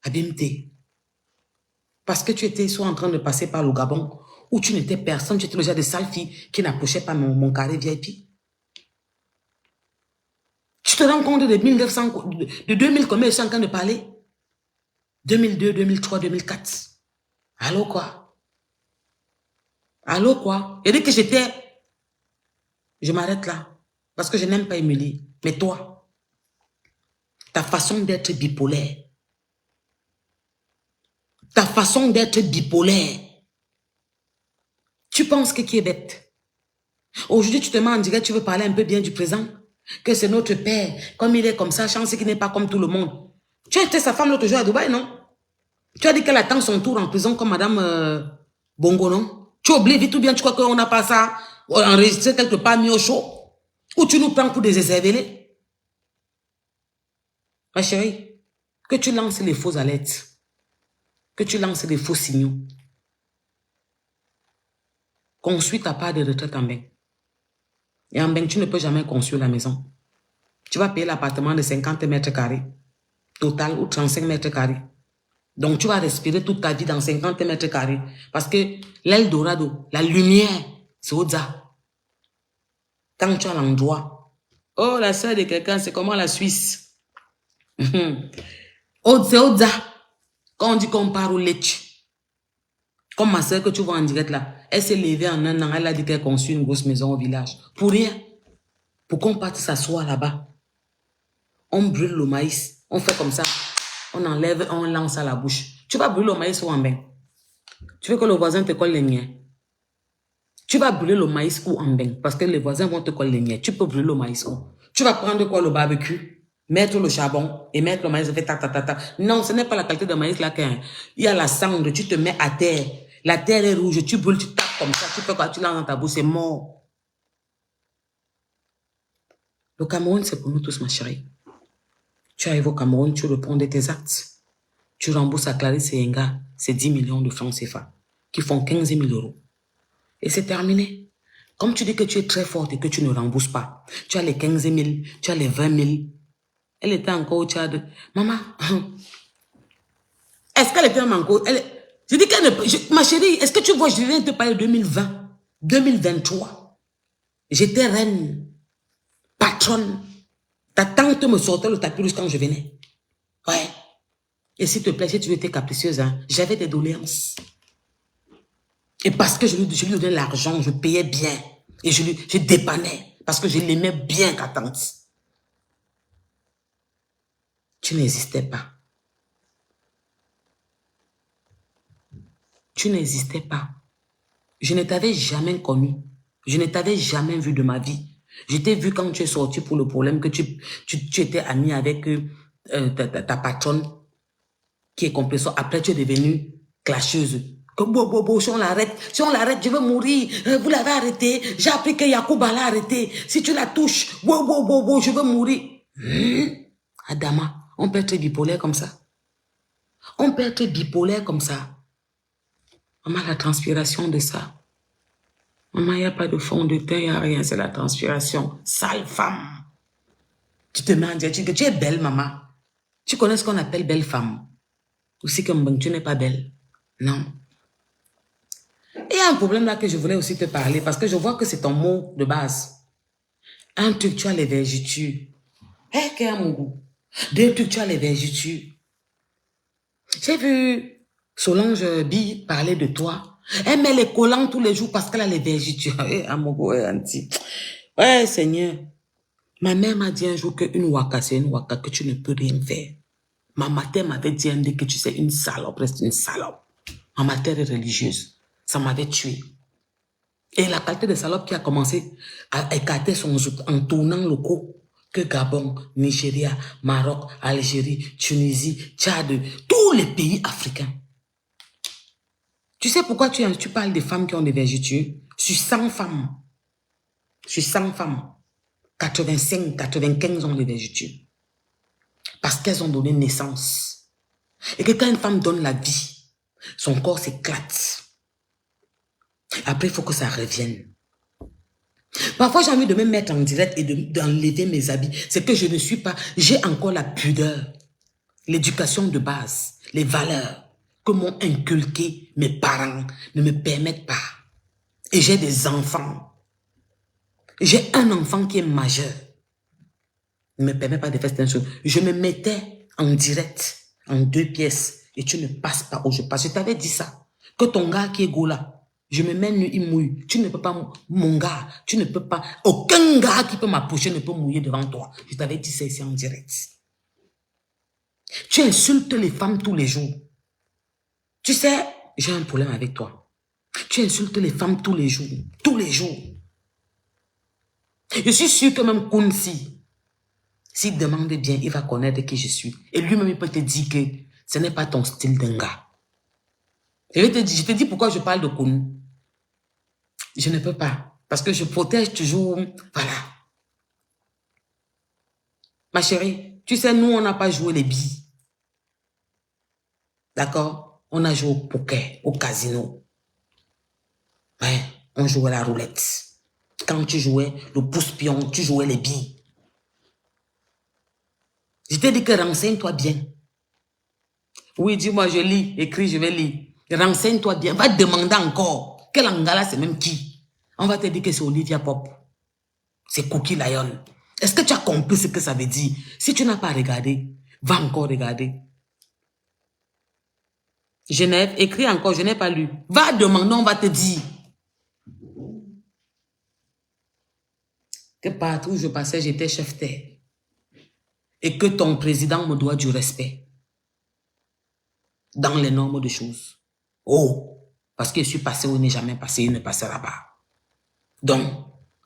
Abimte. Parce que tu étais soit en train de passer par le Gabon, où tu n'étais personne, tu étais le genre de sale fille qui n'approchait pas mon carré VIP. Tu te rends compte de 1900, de 2000, combien je suis en train de parler? 2002, 2003, 2004. Allô quoi? Allô quoi? Et dès que j'étais... Je m'arrête là. Parce que je n'aime pas Émilie. Mais toi, ta façon d'être bipolaire. Ta façon d'être bipolaire. Tu penses que qui est bête? Aujourd'hui, tu te mets en direct, tu veux parler un peu bien du présent? Que c'est notre père, comme il est comme ça, chance qu'il n'est pas comme tout le monde. Tu as été sa femme l'autre jour à Dubaï, non? Tu as dit qu'elle attend son tour en prison comme Madame Bongo, non? Tu oublies vite ou bien tu crois qu'on n'a pas ça enregistré quelque part mis au chaud? Ou tu nous prends pour des écervelés? Ma chérie, que tu lances les fausses alertes, que tu lances les faux signaux. Construis ta part de retraite en bain. Et en bain, tu ne peux jamais construire la maison. Tu vas payer l'appartement de 50 mètres carrés, total, ou 35 mètres carrés. Donc, tu vas respirer toute ta vie dans 50 mètres carrés. Parce que l'Eldorado, la lumière, c'est Oza. Quand tu as l'endroit. Oh, la sœur de quelqu'un, c'est comment la Suisse? C'est Oza. Quand on dit qu'on part au lait. Comme ma sœur que tu vois en direct là. Elle s'est levée en un an. Elle a dit qu'elle construit une grosse maison au village. Pour rien. Pour qu'on parte s'asseoir là-bas. On brûle le maïs. On fait comme ça. On enlève, on lance à la bouche. Tu vas brûler le maïs ou en bain? Tu veux que le voisin te colle les niais. Tu vas brûler le maïs ou en bain parce que les voisins vont te coller les niais. Tu peux brûler le maïs ou. Tu vas prendre quoi, le barbecue, mettre le charbon et mettre le maïs et faire ta ta ta ta. Non, ce n'est pas la qualité de maïs là qu'il y a la cendre, tu te mets à terre. La terre est rouge, tu brûles, tu tapes comme ça. Tu peux quand tu l'as dans ta bouche, c'est mort. Le Cameroun, c'est pour nous tous, ma chérie. Tu arrives au Cameroun, tu reprends tes actes. Tu rembourses à Clarisse et Enga ces 10 millions de francs CFA qui font 15 000 €. Et c'est terminé. Comme tu dis que tu es très forte et que tu ne rembourses pas, tu as les 15 000, tu as les 20 000. Elle était encore au Tchad. Maman, est-ce qu'elle était encore... Je dis qu'elle ne... Ma chérie, est-ce que tu vois, je viens de te parler de 2020, 2023. J'étais reine, patronne. Ta tante me sortait le tapis rouge quand je venais. Ouais. Et s'il te plaît, si tu étais capricieuse, hein, j'avais des doléances. Et parce que je lui donnais l'argent, je payais bien. Et je dépannais. Parce que je l'aimais bien, ta tante. Tu n'existais pas. Tu n'existais pas. Je ne t'avais jamais connu. Je ne t'avais jamais vu de ma vie. Je t'ai vu quand tu es sorti pour le problème que tu étais ami avec ta patronne qui est complètement. Après, tu es devenue clasheuse. Que si on l'arrête, je veux mourir. Vous l'avez arrêté. J'ai appris que Yacouba l'a arrêté. Si tu la touches, je veux mourir. Adama, on peut être bipolaire comme ça. On peut être bipolaire comme ça. Maman, la transpiration de ça. Maman, il n'y a pas de fond de teint, il n'y a rien, c'est la transpiration. Sale femme. Tu te mets à dire que tu es belle, maman. Tu connais ce qu'on appelle belle femme. Aussi comme tu n'es pas belle. Non. Et il y a un problème là que je voulais aussi te parler parce que je vois que c'est ton mot de base. Un truc, tu as les vergetures. Hé, qu'est-ce mon goût? Deux trucs, tu as les vergetures. J'ai vu Solange Bi parler de toi. Elle met les collants tous les jours parce qu'elle a les vergetures. Amogo, anti. Ouais, Seigneur. Ma mère m'a dit un jour qu'une waka, c'est une waka, que tu ne peux rien faire. Ma mère m'avait dit un jour que tu sais une salope, reste une salope. Ma mère est religieuse. Ça m'avait tué. Et la qualité de salope qui a commencé à écarter son joug en tournant le cou. Que Gabon, Nigeria, Maroc, Algérie, Tunisie, Tchad, tous les pays africains. Tu sais pourquoi tu parles des femmes qui ont des vergetures? Sur 100 femmes. Sur 100 femmes. 85, 95 ont des vergetures. Parce qu'elles ont donné naissance. Et que quand une femme donne la vie, son corps s'éclate. Après, il faut que ça revienne. Parfois, j'ai envie de me mettre en direct et d'enlever mes habits. C'est que je ne suis pas... J'ai encore la pudeur, l'éducation de base, les valeurs que m'ont inculqué mes parents ne me permettent pas. Et j'ai des enfants. J'ai un enfant qui est majeur. Ne me permet pas de faire cette chose. Je me mettais en direct, en 2 pièces, et tu ne passes pas où je passe. Je t'avais dit ça. Que ton gars qui est go là, je me mets nu, il mouille. Tu ne peux pas, mon gars, tu ne peux pas. Aucun gars qui peut m'approcher ne peut mouiller devant toi. Je t'avais dit ça ici en direct. Tu insultes les femmes tous les jours. Tu sais, j'ai un problème avec toi. Tu insultes les femmes tous les jours. Tous les jours. Je suis sûr que même Kounsi, s'il demande bien, il va connaître qui je suis. Et lui-même, il peut te dire que ce n'est pas ton style d'un gars. Je te dis pourquoi je parle de Koun. Je ne peux pas. Parce que je protège toujours. Voilà. Ma chérie, tu sais, nous, on n'a pas joué les billes. D'accord? On a joué au poker, au casino. Ouais, on jouait la roulette. Quand tu jouais le pouce-pion, tu jouais les billes. Je t'ai dit que renseigne-toi bien. Oui, dis-moi, je lis, écris, je vais lire. Renseigne-toi bien. Va demander encore. Quel Angala, c'est même qui? On va te dire que c'est Olivia Pop. C'est Cookie Lion. Est-ce que tu as compris ce que ça veut dire? Si tu n'as pas regardé, va encore regarder. Genève, écris encore, je n'ai pas lu. Va demander, on va te dire. Que partout où je passais, j'étais chef terre. Et que ton président me doit du respect. Dans les normes de choses. Oh! Parce que je suis passé où il n'est jamais passé, il ne passera pas. Donc,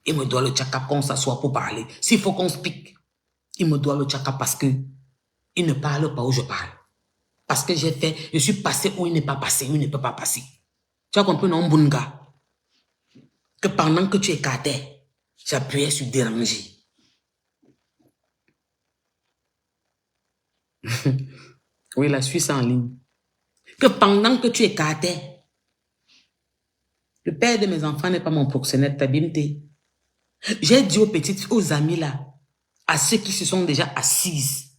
il me doit le tchaka qu'on s'assoit pour parler. S'il faut qu'on se pique, il me doit le tchaka parce que il ne parle pas où je parle. Parce que je suis passé où il n'est pas passé, où il ne peut pas passer. Tu as compris, non, Bunga? Que pendant que tu écartais, j'appuyais sur déranger. Oui, la Suisse en ligne. Que pendant que tu écartais, le père de mes enfants n'est pas mon proxénète, t'abîmes-t'es. J'ai dit aux petites, aux amis là, à ceux qui se sont déjà assises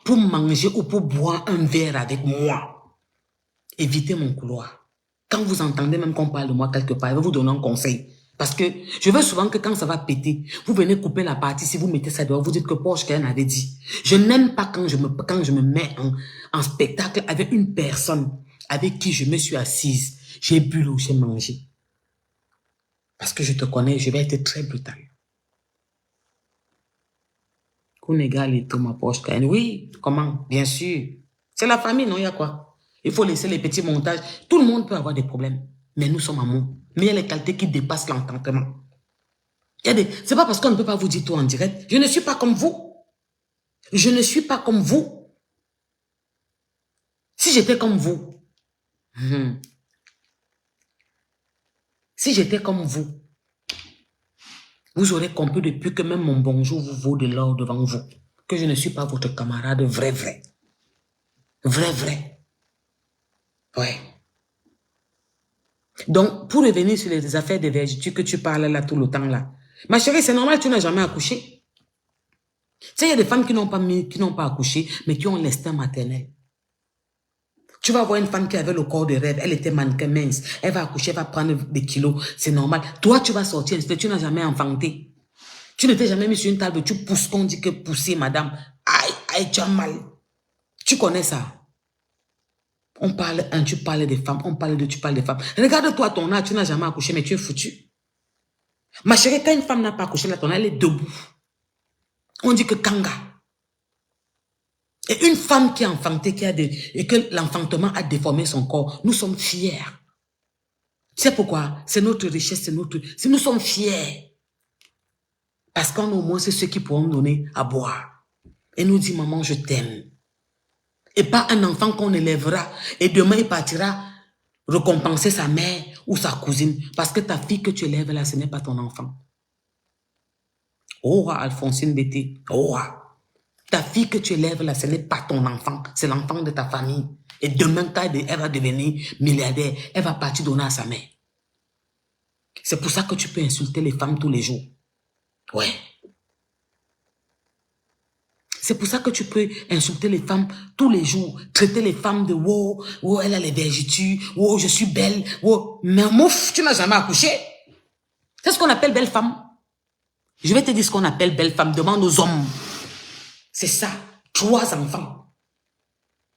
pour manger ou pour boire un verre avec moi, évitez mon couloir. Quand vous entendez même qu'on parle de moi quelque part, je vais vous donner un conseil. Parce que je veux souvent que quand ça va péter, vous venez couper la partie, si vous mettez ça dehors, vous dites que Porsche Cayenne avait dit. Je n'aime pas quand je me mets en spectacle avec une personne avec qui je me suis assise. J'ai bu l'eau, j'ai mangé. Parce que je te connais, je vais être très brutal. Kounégal et tout, ma Porsche Cayenne. Oui, comment? Bien sûr. C'est la famille, non? Il y a quoi? Il faut laisser les petits montages. Tout le monde peut avoir des problèmes. Mais nous sommes amour. Mais il y a les qualités qui dépassent l'entendement. C'est pas parce qu'on ne peut pas vous dire tout en direct. Je ne suis pas comme vous. Je ne suis pas comme vous. Si j'étais comme vous, si j'étais comme vous aurez compris depuis que même mon bonjour vous vaut de l'or devant vous. Que je ne suis pas votre camarade vrai. Vrai. Ouais. Donc, pour revenir sur les affaires de vergetures que tu parles là tout le temps là. Ma chérie, c'est normal, tu n'as jamais accouché. Tu sais, il y a des femmes qui n'ont pas accouché, mais qui ont l'instinct maternel. Tu vas voir une femme qui avait le corps de rêve, elle était mannequin mince, elle va accoucher, elle va prendre des kilos, c'est normal. Toi, tu vas sortir, tu n'as jamais enfanté. Tu ne t'es jamais mis sur une table, tu pousses, qu'on dit que pousser, madame. Aïe, tu as mal. Tu connais ça. On parle, tu parles des femmes, tu parles des femmes. Regarde-toi ton âge, tu n'as jamais accouché, mais tu es foutu. Ma chérie, quand une femme n'a pas accouché, là, ton âge, elle est debout. On dit que kanga. Et une femme qui a enfanté, et que l'enfantement a déformé son corps, nous sommes fiers. C'est pourquoi? C'est notre richesse, nous sommes fiers. Parce qu'en au moins, c'est ceux qui pourront nous donner à boire. Et nous dit, maman, je t'aime. Et pas un enfant qu'on élèvera. Et demain, il partira récompenser sa mère ou sa cousine. Parce que ta fille que tu élèves là, ce n'est pas ton enfant. Oh, Alphonsine Bété. Oh, ta fille que tu élèves là, ce n'est pas ton enfant. C'est l'enfant de ta famille. Et demain, quand elle va devenir milliardaire, elle va partir donner à sa mère. C'est pour ça que tu peux insulter les femmes tous les jours. Ouais. C'est pour ça que tu peux insulter les femmes tous les jours. Traiter les femmes de wow, wow, elle a les vergetures, wow, je suis belle, wow. Mais mouf, tu n'as jamais accouché. C'est ce qu'on appelle belle femme. Je vais te dire ce qu'on appelle belle femme. Demande aux hommes. C'est ça. 3 enfants.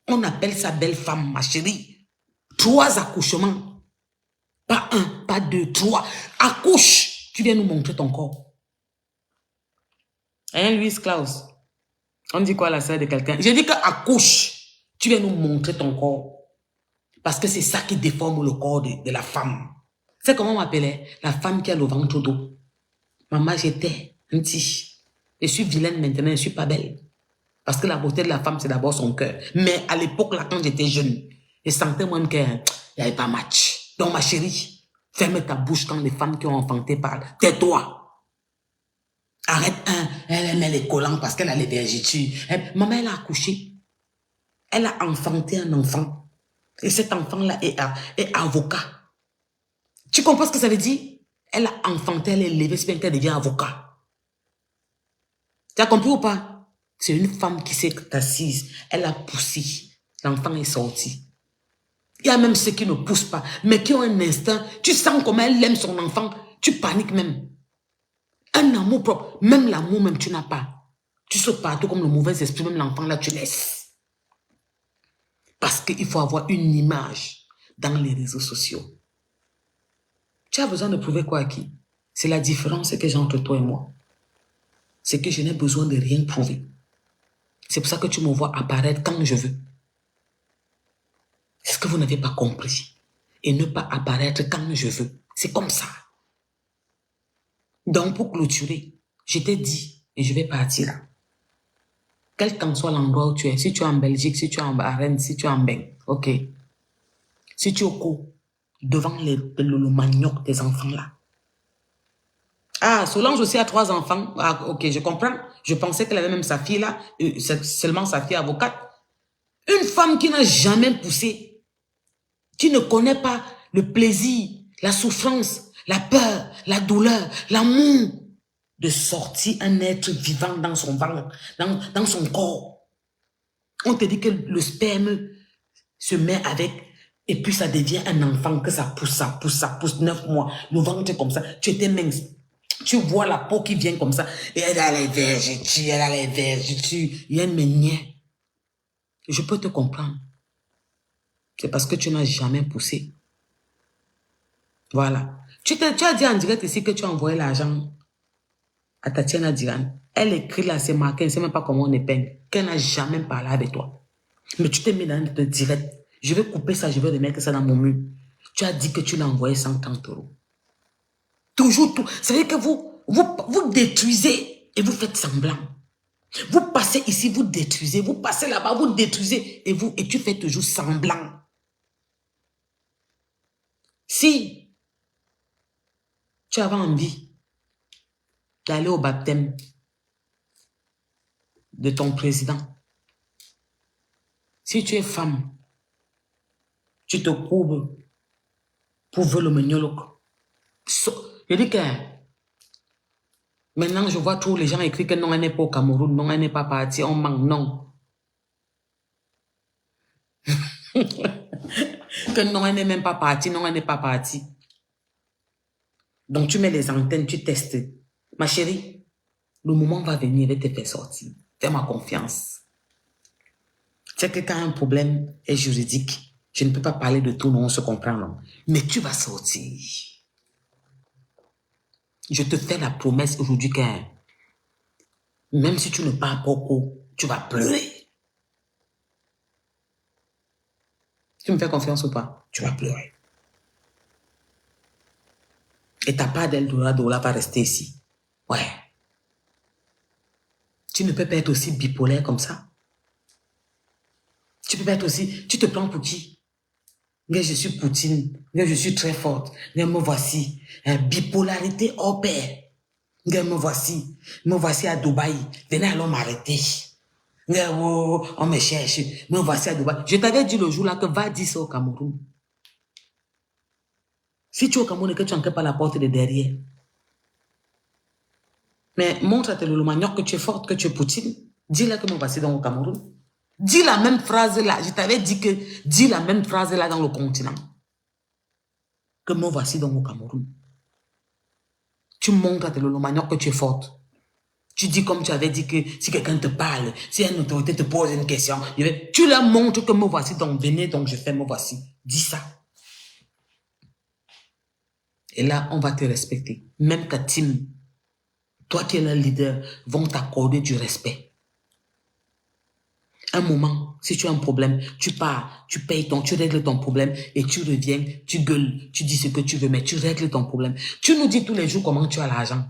On appelle ça belle femme, ma chérie. 3 accouchements. Pas 1, pas 2, 3. Accouche. Tu viens nous montrer ton corps. Hein, Louise Klaus? On dit quoi à la sœur de quelqu'un? J'ai dit que accouche. Tu viens nous montrer ton corps. Parce que c'est ça qui déforme le corps de la femme. C'est comment on m'appelait? La femme qui a le ventre d'eau. Maman, j'étais un petit. Je suis vilaine maintenant, je ne suis pas belle. Parce que la beauté de la femme, c'est d'abord son cœur. Mais à l'époque, là, quand j'étais jeune, je sentais moi qu'il n'y avait pas match. Donc, ma chérie, ferme ta bouche quand les femmes qui ont enfanté parlent. Tais-toi. Arrête, elle met les collants parce qu'elle a les vergetures. Maman, elle a accouché. Elle a enfanté un enfant. Et cet enfant-là est avocat. Tu comprends ce que ça veut dire? Elle a enfanté, elle est élevée, c'est bien qu'elle devient avocat. Tu as compris ou pas? C'est une femme qui s'est assise. Elle a poussé. L'enfant est sorti. Il y a même ceux qui ne poussent pas, mais qui ont un instinct. Tu sens comment elle aime son enfant. Tu paniques même. Un amour propre. Même l'amour, même tu n'as pas. Tu sautes partout comme le mauvais esprit. Même l'enfant là, tu laisses. Parce qu'il faut avoir une image dans les réseaux sociaux. Tu as besoin de prouver quoi à qui? C'est la différence que j'ai entre toi et moi. C'est que je n'ai besoin de rien prouver. C'est pour ça que tu me vois apparaître quand je veux. C'est ce que vous n'avez pas compris. et ne pas apparaître quand je veux. C'est comme ça. Donc, pour clôturer, je t'ai dit, et je vais partir là. Quel qu'en soit l'endroit où tu es, si tu es en Belgique, si tu es en Bahreïn, si tu es en Beng, ok. Si tu es au cours, devant le manioc des enfants là. Ah, Solange aussi a 3 enfants. Ah, ok, je comprends. Je pensais qu'elle avait même sa fille là, seulement sa fille avocate. Une femme qui n'a jamais poussé, qui ne connaît pas le plaisir, la souffrance, la peur, la douleur, l'amour de sortir un être vivant dans son ventre, dans son corps. On te dit que le sperme se met avec, et puis ça devient un enfant, que ça pousse, 9 mois, le ventre comme ça, tu étais mince. Tu vois la peau qui vient comme ça, et elle a les vergetures, elle a les vergetures, il y a une manière. Je peux te comprendre. C'est parce que tu n'as jamais poussé. Voilà. Tu as dit en direct ici que tu as envoyé l'argent à Tatiana Diran. Elle écrit là, c'est marqué, elle ne sait même pas comment on épingle, qu'elle n'a jamais parlé avec toi. Mais tu t'es mis dans le direct. Je vais couper ça, je vais remettre ça dans mon mur. Tu as dit que tu l'as envoyé 130 €. Toujours tout. Ça veut dire que vous détruisez et vous faites semblant. Vous passez ici, vous détruisez. Vous passez là-bas, vous détruisez. Et tu fais toujours semblant. Si tu avais envie d'aller au baptême de ton président, si tu es femme, tu te courbes pour voir le menyolok. Je dis que maintenant, je vois tous les gens écrire que non, elle n'est pas au Cameroun, non, elle n'est pas partie, on manque, non. Que non, elle n'est même pas partie, non, elle n'est pas partie. Donc, tu mets les antennes, tu testes. Ma chérie, le moment va venir, elle te faire sortir. Fais-moi confiance. C'est que quand un problème est juridique, je ne peux pas parler de tout, non, on se comprend, non. Mais tu vas sortir. Je te fais la promesse aujourd'hui que même si tu ne parles pas beaucoup, tu vas pleurer. Tu me fais confiance ou pas? Tu vas pleurer. Et ta part d'Eldorado va rester ici. Ouais. Tu ne peux pas être aussi bipolaire comme ça. Tu peux pas être aussi... Tu te prends pour qui? Mais je suis Poutine. Mais je suis très forte. Mais me voici. Bipolarité hors pair. Mais me voici. Me voici à Dubaï. Venez alors m'arrêter. Mais oh, on me cherche. Me voici à Dubaï. Je t'avais dit le jour là que va dire ça au Cameroun. Si tu es au Cameroun et que tu n'enquêtes pas la porte de derrière. Mais montre à le manioc que tu es forte, que tu es Poutine. Dis-le que me voici dans le Cameroun. Dis la même phrase là. Je t'avais dit que dis la même phrase là dans le continent. Que me voici dans le Cameroun. Tu montres à le manioc que tu es forte. Tu dis comme tu avais dit que si quelqu'un te parle, si une autorité te pose une question, tu leur montres que me voici, donc venez, donc je fais me voici. Dis ça. Et là, on va te respecter. Même ta team, toi qui es le leader, vont t'accorder du respect. Un moment, si tu as un problème, tu pars, tu payes tu règles ton problème et tu reviens, tu gueules, tu dis ce que tu veux, mais tu règles ton problème. Tu nous dis tous les jours comment tu as l'argent.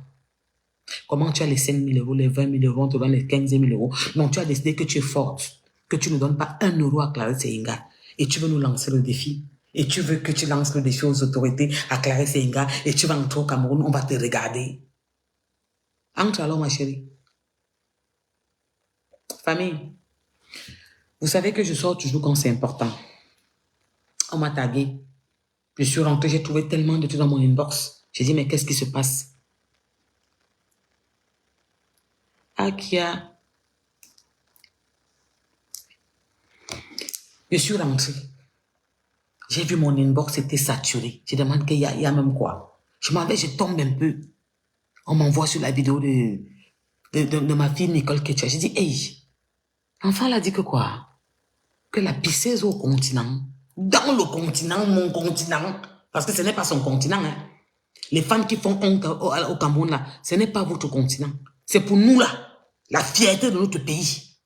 Comment tu as les 5 000 €, les 20 000 €, on te donne les 15 000 €. Non, tu as décidé que tu es forte, que tu ne donnes pas 1 € à Clarisse Inga. Et tu veux nous lancer le défi. Et tu veux que tu lances le défi aux autorités, à Clarisse Inga, et tu vas entrer au Cameroun, on va te regarder. Entre alors, ma chérie. Famille, vous savez que je sors toujours quand c'est important. On m'a tagué. Je suis rentrée, j'ai trouvé tellement de trucs dans mon inbox. J'ai dit, mais qu'est-ce qui se passe? Akia. Je suis rentrée. J'ai vu mon inbox était saturé. Je demande qu'il y a même quoi. Je m'en vais, je tombe un peu. On m'envoie sur la vidéo de ma fille Nicole Ketcha. J'ai dit, hey, l'enfant l'a dit que quoi? Que la pisseuse au continent, dans le continent, mon continent, parce que ce n'est pas son continent. Hein. Les femmes qui font honte au Cameroun, là, ce n'est pas votre continent. C'est pour nous, là, la fierté de notre pays.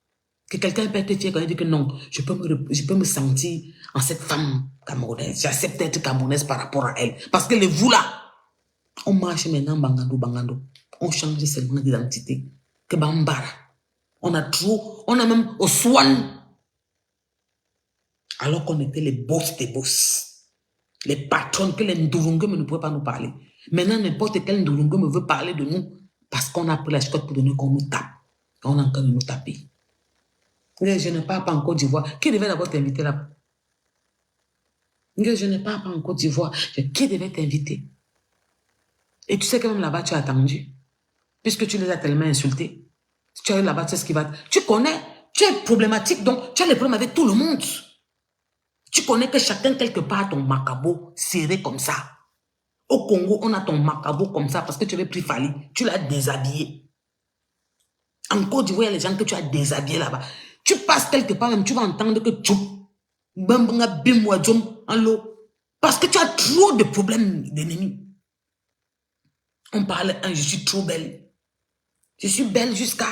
Que quelqu'un peut être fier quand il dit que non, je peux me sentir en cette femme camerounaise. J'accepte d'être camerounaise par rapport à elle. Parce que les vous là, on marche maintenant bangando. On change seulement d'identité. Que bambara. On a même au swan. Alors qu'on était les boss des boss. Les patrons que les Ndurungue ne pouvaient pas nous parler. Maintenant, n'importe quel Ndurungue me veut parler de nous parce qu'on a pris la chicotte pour donner qu'on nous tape. On a encore de nous taper. Je ne parle pas en Côte d'Ivoire. Qui devait d'abord t'inviter là-bas? Je ne parle pas en Côte d'Ivoire. Qui devait t'inviter? Et tu sais que même là-bas, tu as attendu. Puisque tu les as tellement insultés. Tu arrives là-bas, tu sais ce qui va... Tu connais, tu es problématique, donc tu as les problèmes avec tout le monde. Tu connais que chacun, quelque part, a ton macabo serré comme ça. Au Congo, on a ton macabo comme ça parce que tu avais pris Fali. Tu l'as déshabillé. En Côte d'Ivoire, il y a les gens que tu as déshabillés là-bas. Tu passes quelque part, même tu vas entendre que tu... en l'eau. Parce que tu as trop de problèmes d'ennemis. On parle, je suis trop belle. Je suis belle jusqu'à...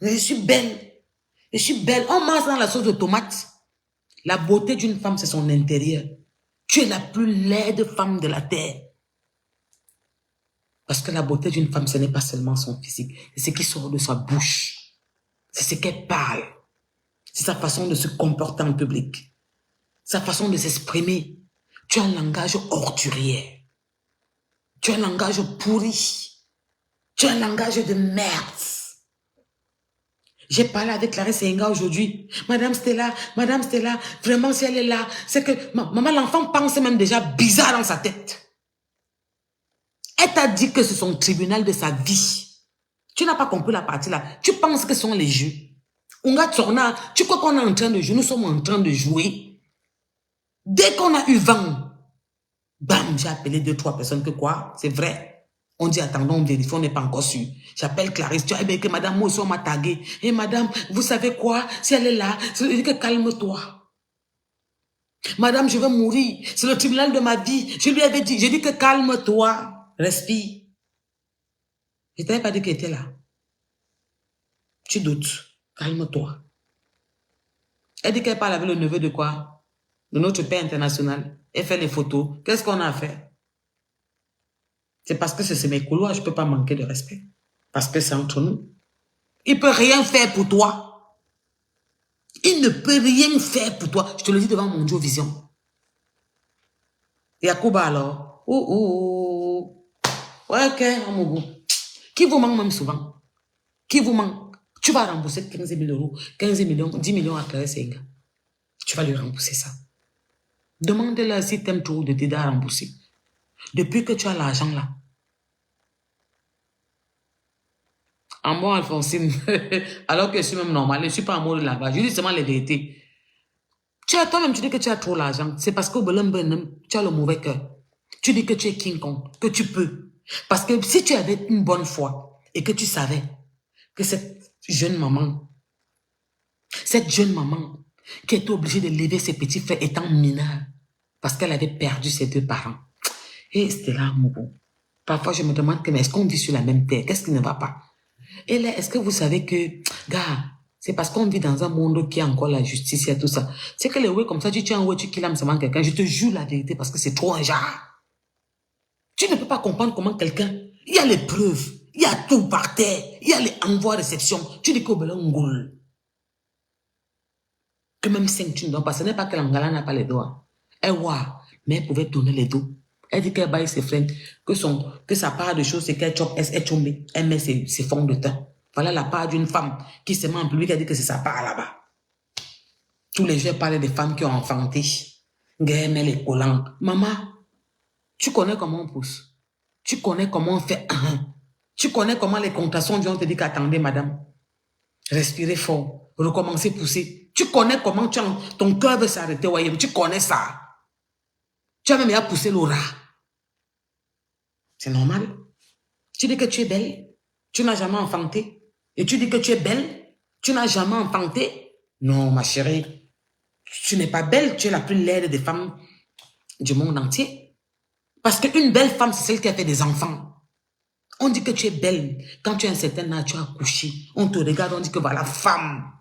Je suis belle. Je suis belle. On mange dans la sauce de tomate. La beauté d'une femme, c'est son intérieur. Tu es la plus laide femme de la terre. Parce que la beauté d'une femme, ce n'est pas seulement son physique. C'est ce qui sort de sa bouche. C'est ce qu'elle parle. C'est sa façon de se comporter en public. Sa façon de s'exprimer. Tu as un langage ordurier. Tu as un langage pourri. Tu as un langage de merde. J'ai parlé avec Clarisse Enga aujourd'hui. Madame Stella, vraiment si elle est là, c'est que maman, l'enfant pense même déjà bizarre dans sa tête. Elle t'a dit que c'est son tribunal de sa vie. Tu n'as pas compris la partie là. Tu penses que ce sont les jeux. Tu crois qu'on est en train de jouer? Nous sommes en train de jouer. Dès qu'on a eu vent, bam, j'ai appelé 2-3 personnes que quoi? C'est vrai. On dit, attendons, on vérifie, on n'est pas encore sûr. J'appelle Clarisse, tu as dit que madame, moi aussi, on m'a tagué. Et madame, vous savez quoi? Si elle est là, je dis que calme-toi. Madame, je vais mourir. C'est le tribunal de ma vie. Je lui avais dit, j'ai dit que calme-toi. Respire. Je ne t'avais pas dit qu'elle était là. Tu doutes. Calme-toi. Elle dit qu'elle parle avec le neveu de quoi? De notre père international. Elle fait les photos. Qu'est-ce qu'on a fait? C'est parce que c'est mes couloirs, je ne peux pas manquer de respect. Parce que c'est entre nous. Il ne peut rien faire pour toi. Il ne peut rien faire pour toi. Je te le dis devant mon Dieu Vision. Yacouba alors. Ouais, ok, Amougou. Qui vous manque même souvent? Qui vous manque? Tu vas rembourser 15 000 euros, 15 millions, 10 millions à Clarisse Enga. Tu vas lui rembourser ça. Demande-leur si tu aimes trop de t'aider à rembourser. Depuis que tu as l'argent là. En moi, Alphonsine, alors que je suis même normale, je ne suis pas en mode là-bas. Je dis seulement les vérités. Toi-même, tu dis que tu as trop l'argent. C'est parce que tu as le mauvais cœur. Tu dis que tu es King Kong, que tu peux. Parce que si tu avais une bonne foi et que tu savais que cette jeune maman qui était obligée de lever ses petits frères étant mineure parce qu'elle avait perdu ses 2 parents. Et c'était là, Moubou. Parfois, je me demande que, mais est-ce qu'on vit sur la même terre? Qu'est-ce qui ne va pas? Et là, est-ce que vous savez que, gars, c'est parce qu'on vit dans un monde qui a encore la justice et tout ça. C'est que les ouais, comme ça, tu tiens un ouais, tu kills seulement quelqu'un. Je te jure la vérité parce que c'est trop un genre. Tu ne peux pas comprendre comment quelqu'un, il y a les preuves, il y a tout par terre, il y a les envois-réception. Tu dis qu'au Belon Ngoul. Que même 5 tu ne dois pas. Ce n'est pas que l'Angala n'a pas les doigts. Elle voit, mais elle pouvait tourner les dos. Elle dit qu'elle baille ses frères, que sa part de choses, c'est qu'elle chope, elle met ses fonds de teint. Voilà la part d'une femme qui se met en public, elle dit que c'est sa part là-bas. Tous les jours, parlent des femmes qui ont enfanté. Elle met les collants. Maman, tu connais comment on pousse. Tu connais comment on fait un. Tu connais comment les contractions on te dit qu'attendez, madame. Respirez fort. Recommencez pousser. Tu connais comment ton cœur veut s'arrêter. Tu connais ça. Tu as même à pousser le rat. C'est normal. Tu dis que tu es belle. Tu n'as jamais enfanté. Et tu dis que tu es belle. Tu n'as jamais enfanté. Non, ma chérie. Tu n'es pas belle. Tu es la plus laide des femmes du monde entier. Parce qu'une belle femme, c'est celle qui a fait des enfants. On dit que tu es belle. Quand tu as un certain âge, tu as accouché. On te regarde, on dit que voilà, femme.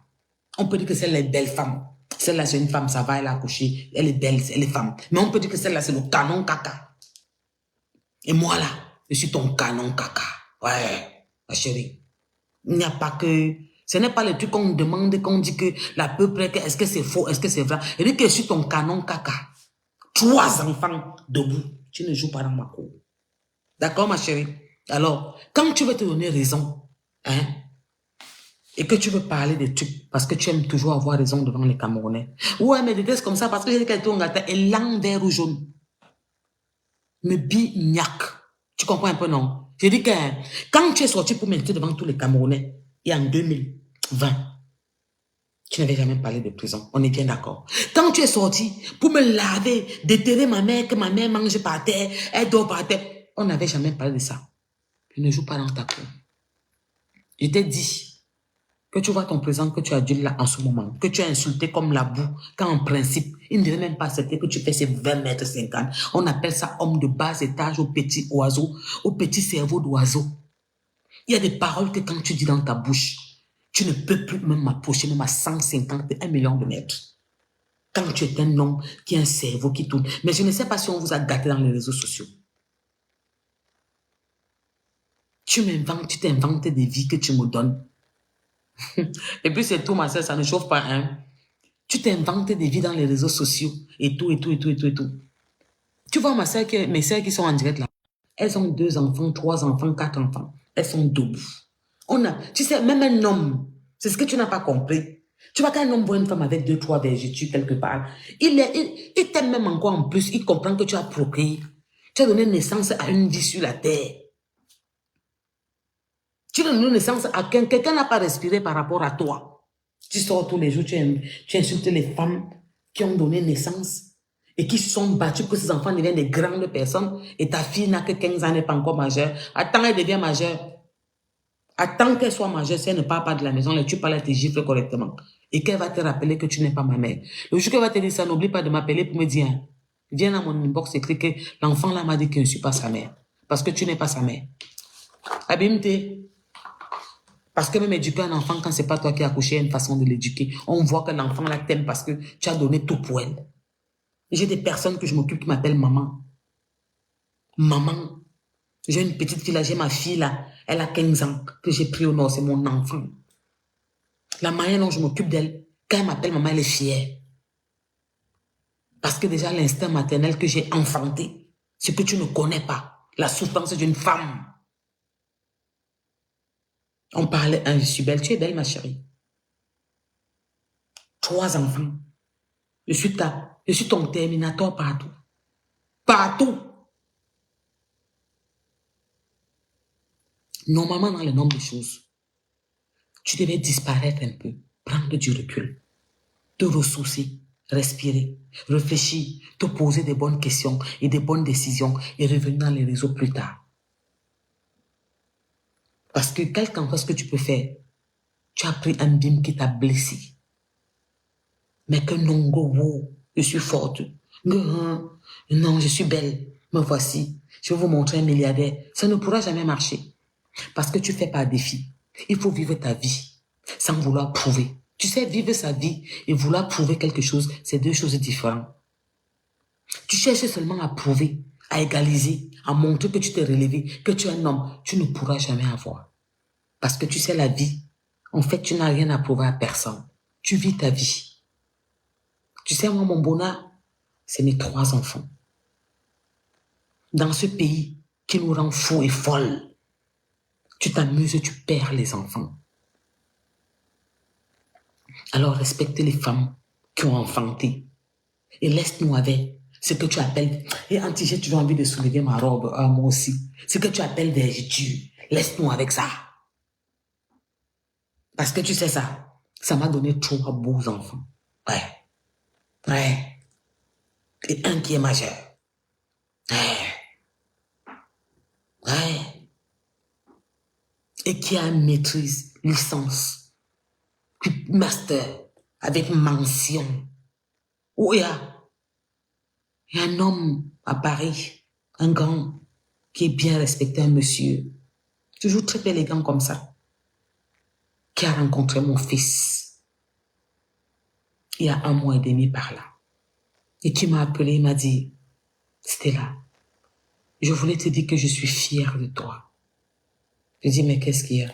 On peut dire que celle-là est belle femme. Celle-là, c'est une femme, ça va, elle a accouché. Elle est belle, elle est femme. Mais on peut dire que celle-là, c'est le canon caca. Et moi, là, je suis ton canon caca. Ouais, ma chérie. Il n'y a pas que... Ce n'est pas le truc qu'on demande, qu'on dit que la peuple, est-ce que c'est faux, est-ce que c'est vrai. Je dis que je suis ton canon caca. 3 enfants debout. Tu ne joues pas dans ma cour. D'accord, ma chérie? Alors, quand tu veux te donner raison, hein, et que tu veux parler des trucs, parce que tu aimes toujours avoir raison devant les Camerounais. Ouais, mais des comme ça, parce que j'ai dit qu'elle était en gâteau, et langue vert ou jaune. Me bignac. Tu comprends un peu, non? J'ai dit que quand tu es sorti pour m'inviter devant tous les Camerounais, et en 2020, tu n'avais jamais parlé de prison. On est bien d'accord. Quand tu es sorti pour me laver, déterrer ma mère, que ma mère mange par terre, elle dort par terre, on n'avait jamais parlé de ça. Je ne joue pas dans ta cour. Je t'ai dit que tu vois ton présent, que tu adules là en ce moment, que tu as insulté comme la boue, quand en principe, il ne devait même pas accepter que tu fais ces 20 mètres 50. On appelle ça homme de bas étage au petit oiseau, au petit cerveau d'oiseau. Il y a des paroles que quand tu dis dans ta bouche, tu ne peux plus même m'approcher, même à 150, 1 million de mètres. Quand tu es un homme qui a un cerveau qui tourne. Mais je ne sais pas si on vous a gâté dans les réseaux sociaux. Tu t'inventes des vies que tu me donnes. Et puis c'est tout, ma soeur, ça ne chauffe pas, hein. Tu t'inventes des vies dans les réseaux sociaux et tout, et tout, et tout, et tout, et tout. Tu vois mes soeurs qui sont en direct là, elles ont 2 enfants, 3 enfants, 4 enfants. Elles sont debout. Tu sais, même un homme, c'est ce que tu n'as pas compris. Tu vois qu'un homme voit une femme avec 2, 3 vergetures quelque part, il t'aime même encore en plus, il comprend que tu as procréé. Tu as donné naissance à une vie sur la terre. Tu as donné naissance à quelqu'un n'a pas respiré par rapport à toi. Tu sors tous les jours, tu insultes les femmes qui ont donné naissance et qui se sont battues pour que ces enfants deviennent des grandes personnes et ta fille n'a que 15 ans, n'est pas encore majeure. Attends, elle devient majeure. Attends qu'elle soit majeure, si elle ne part pas de la maison, tu parles à tes gifles correctement. Et qu'elle va te rappeler que tu n'es pas ma mère. Le jour qu'elle va te dire ça, n'oublie pas de m'appeler pour me dire, viens dans mon inbox, écrit que l'enfant là m'a dit que je ne suis pas sa mère. Parce que tu n'es pas sa mère. Abimte. Parce que même éduquer un enfant, quand c'est pas toi qui as accouché, il y a une façon de l'éduquer. On voit que l'enfant là t'aime parce que tu as donné tout pour elle. J'ai des personnes que je m'occupe qui m'appellent maman. Maman. J'ai une petite fille là, j'ai ma fille là, elle a 15 ans, que j'ai pris au nord, c'est mon enfant. La manière dont je m'occupe d'elle, quand elle m'appelle maman, elle est fière. Parce que déjà l'instinct maternel que j'ai enfanté, ce que tu ne connais pas, la souffrance d'une femme. On parlait, hein, je suis belle, tu es belle ma chérie. 3 enfants. Je suis ton terminator partout. Partout. Normalement, dans le nombre de choses, tu devais disparaître un peu, prendre du recul, te ressourcer, respirer, réfléchir, te poser des bonnes questions et des bonnes décisions et revenir dans les réseaux plus tard. Parce que quel qu'en ce que tu peux faire, tu as pris un bim qui t'a blessé. Mais que non, go, je suis forte. Non, je suis belle. Me voici. Je vais vous montrer un milliardaire. Ça ne pourra jamais marcher. Parce que tu fais pas défi. Il faut vivre ta vie sans vouloir prouver. Tu sais, vivre sa vie et vouloir prouver quelque chose, c'est 2 choses différentes. Tu cherches seulement à prouver, à égaliser, à montrer que tu t'es relevé, que tu es un homme. Tu ne pourras jamais avoir. Parce que tu sais, la vie, en fait, tu n'as rien à prouver à personne. Tu vis ta vie. Tu sais, moi, mon bonheur, c'est mes 3 enfants. Dans ce pays qui nous rend fous et folles, tu t'amuses, tu perds les enfants. Alors respecte les femmes qui ont enfanté. Et laisse-nous avec ce que tu appelles... Et Anti, j'ai toujours envie de soulever ma robe, moi aussi. Ce que tu appelles vergeture. Laisse-nous avec ça. Parce que tu sais ça m'a donné 3 beaux enfants. Ouais. Ouais. Et un qui est majeur. Ouais. Ouais. Et qui a une maîtrise, licence, master, avec mention. Oh, il y a un homme à Paris, un grand, qui est bien respecté, un monsieur, toujours très élégant comme ça, qui a rencontré mon fils. il y a 1 mois et demi par là. Et tu m'as appelé, il m'a dit, Stella, je voulais te dire que je suis fière de toi. Je dis, mais qu'est-ce qu'il y a?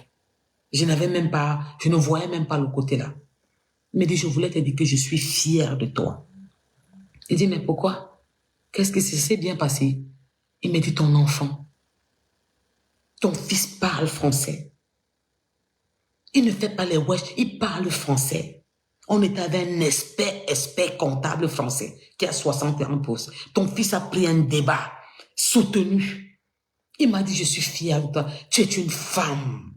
Je ne voyais même pas le côté là. Il me dit, je voulais te dire que je suis fière de toi. Je dis, mais pourquoi? Qu'est-ce qui s'est bien passé? Il me dit, ton enfant, ton fils parle français. Il ne fait pas les wesh, il parle français. On est avec un expert comptable français qui a 61 postes. Ton fils a pris un débat soutenu. Il m'a dit, je suis fière de toi. Tu es une femme.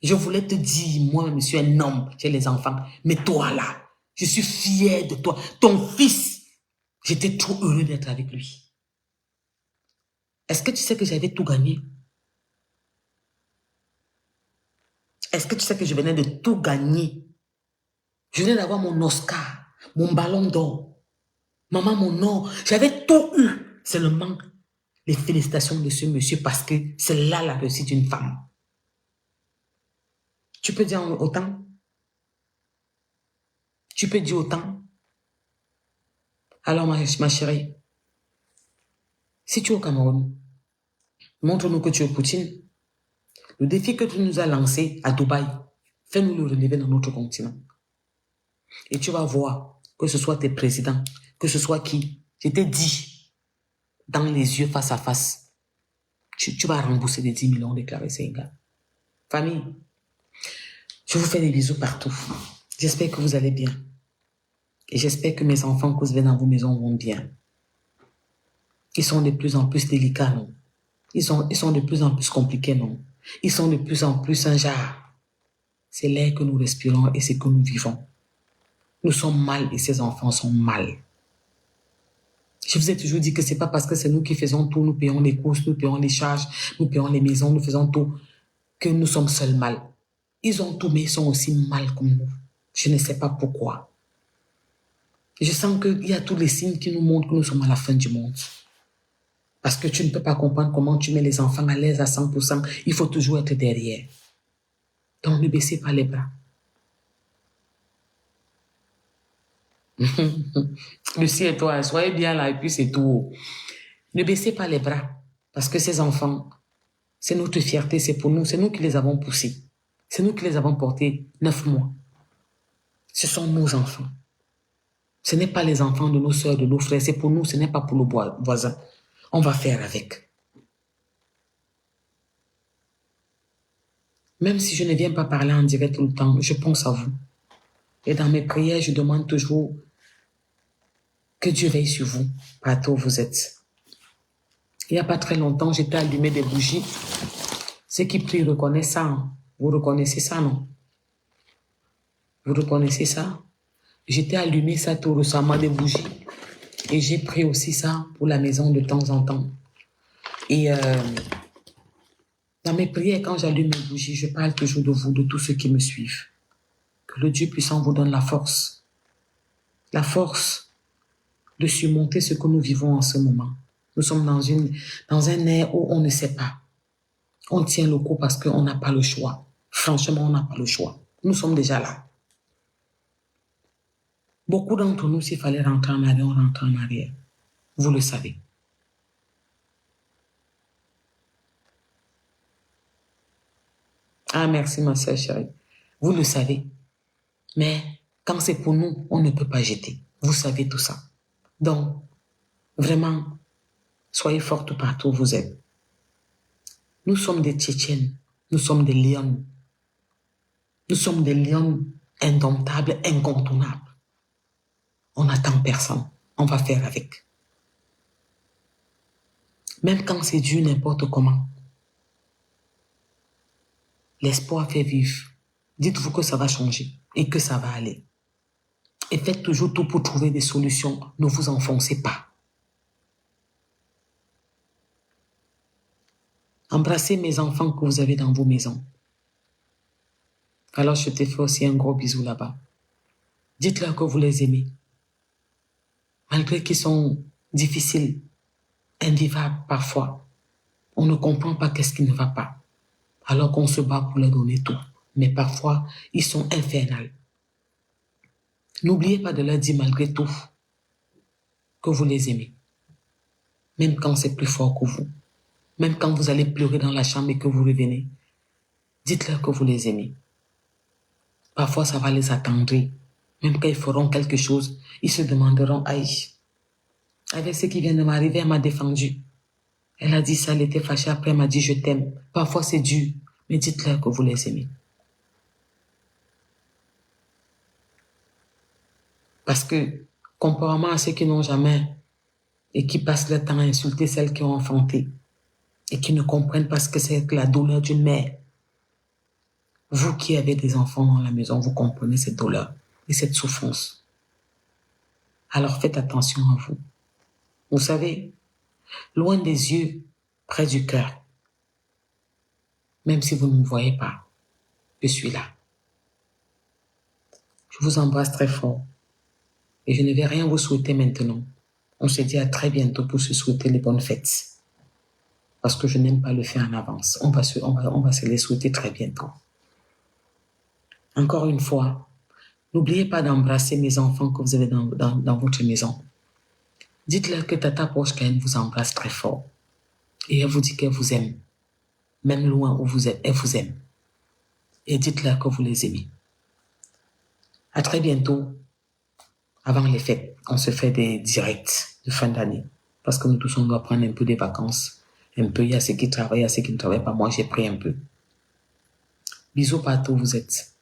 Je voulais te dire, moi, je suis un homme, j'ai les enfants. Mais toi, là, je suis fière de toi. Ton fils, j'étais trop heureux d'être avec lui. Est-ce que tu sais que j'avais tout gagné? Est-ce que tu sais que je venais de tout gagner? Je venais d'avoir mon Oscar, mon ballon d'or. Maman, mon or. J'avais tout eu. Seulement, les félicitations de ce monsieur parce que c'est là la réussite d'une femme. Tu peux dire autant? Tu peux dire autant? Alors, ma chérie, si tu es au Cameroun, montre-nous que tu es Poutine. Le défi que tu nous as lancé à Dubaï, fais-nous le relever dans notre continent. Et tu vas voir, que ce soit tes présidents, que ce soit qui, je t'ai dit, dans les yeux, face à face, tu vas rembourser les 10 millions déclarés, Sénégal. Famille, je vous fais des bisous partout. J'espère que vous allez bien. Et j'espère que mes enfants que vous avez dans vos maisons vont bien. Ils sont de plus en plus délicats, non? Ils sont de plus en plus compliqués, non? Ils sont de plus en plus un genre. C'est l'air que nous respirons et c'est que nous vivons. Nous sommes mal et ces enfants sont mal. Je vous ai toujours dit que c'est pas parce que c'est nous qui faisons tout, nous payons les courses, nous payons les charges, nous payons les maisons, nous faisons tout, que nous sommes seuls mal. Ils ont tout, mais ils sont aussi mal comme nous. Je ne sais pas pourquoi. Je sens qu'il y a tous les signes qui nous montrent que nous sommes à la fin du monde. Parce que tu ne peux pas comprendre comment tu mets les enfants à l'aise à 100%. Il faut toujours être derrière. Donc ne baissez pas les bras. Lucie et toi, soyez bien là et puis c'est tout. Ne baissez pas les bras. Parce que ces enfants, c'est notre fierté, c'est pour nous. C'est nous qui les avons poussés. C'est nous qui les avons portés 9 mois. Ce sont nos enfants. Ce n'est pas les enfants de nos soeurs, de nos frères. C'est pour nous, ce n'est pas pour nos voisins. On va faire avec. Même si je ne viens pas parler en direct tout le temps, je pense à vous. Et dans mes prières, je demande toujours que Dieu veille sur vous, partout où vous êtes. Il n'y a pas très longtemps, j'étais allumé des bougies. Ceux qui prient reconnaissent ça. Hein? Vous reconnaissez ça, non? Vous reconnaissez ça? J'étais allumé ça tout récemment, des bougies. Et j'ai pris aussi ça pour la maison de temps en temps. Et dans mes prières, quand j'allume mes bougies, je parle toujours de vous, de tous ceux qui me suivent. Que le Dieu puissant vous donne la force. La force de surmonter ce que nous vivons en ce moment. Nous sommes dans un air où on ne sait pas. On tient le coup parce qu'on n'a pas le choix. Franchement, on n'a pas le choix. Nous sommes déjà là. Beaucoup d'entre nous, s'il fallait rentrer en arrière, on rentre en arrière. Vous le savez. Ah, merci, ma soeur chérie. Vous le savez. Mais quand c'est pour nous, on ne peut pas jeter. Vous savez tout ça. Donc, vraiment, soyez fortes partout où vous êtes. Nous sommes des Tchétchènes. Nous sommes des lions. Nous sommes des lions indomptables, incontournables. On n'attend personne. On va faire avec. Même quand c'est dur n'importe comment. L'espoir fait vivre. Dites-vous que ça va changer et que ça va aller. Et faites toujours tout pour trouver des solutions. Ne vous enfoncez pas. Embrassez mes enfants que vous avez dans vos maisons. Alors je te fais aussi un gros bisou là-bas. Dites-leur que vous les aimez. Malgré qu'ils sont difficiles, invivables parfois. On ne comprend pas qu'est-ce qui ne va pas. Alors qu'on se bat pour leur donner tout. Mais parfois, ils sont infernales. N'oubliez pas de leur dire malgré tout que vous les aimez. Même quand c'est plus fort que vous. Même quand vous allez pleurer dans la chambre et que vous revenez. Dites-leur que vous les aimez. Parfois, ça va les attendrir. Même quand ils feront quelque chose, ils se demanderont, aïe, avec ce qui vient de m'arriver, elle m'a défendu. Elle a dit ça, elle était fâchée, après elle m'a dit je t'aime. Parfois c'est dur, mais dites-leur que vous les aimez. Parce que, comparément à ceux qui n'ont jamais et qui passent leur temps à insulter celles qui ont enfanté et qui ne comprennent pas ce que c'est que la douleur d'une mère, vous qui avez des enfants dans la maison, vous comprenez cette douleur et cette souffrance. Alors faites attention à vous. Vous savez, loin des yeux, près du cœur, même si vous ne me voyez pas, je suis là. Je vous embrasse très fort et je ne vais rien vous souhaiter maintenant. On se dit à très bientôt pour se souhaiter les bonnes fêtes. Parce que je n'aime pas le faire en avance. On va se les souhaiter très bientôt. Encore une fois, n'oubliez pas d'embrasser mes enfants que vous avez dans votre maison. Dites-leur que Tata Pochkaine vous embrasse très fort. Et elle vous dit qu'elle vous aime. Même loin où vous êtes, elle vous aime. Et dites-leur que vous les aimez. À très bientôt. Avant les fêtes, on se fait des directs de fin d'année. Parce que nous tous, on doit prendre un peu des vacances. Un peu, il y a ceux qui travaillent, il y a ceux qui ne travaillent pas. Moi, j'ai pris un peu. Bisous partout où vous êtes.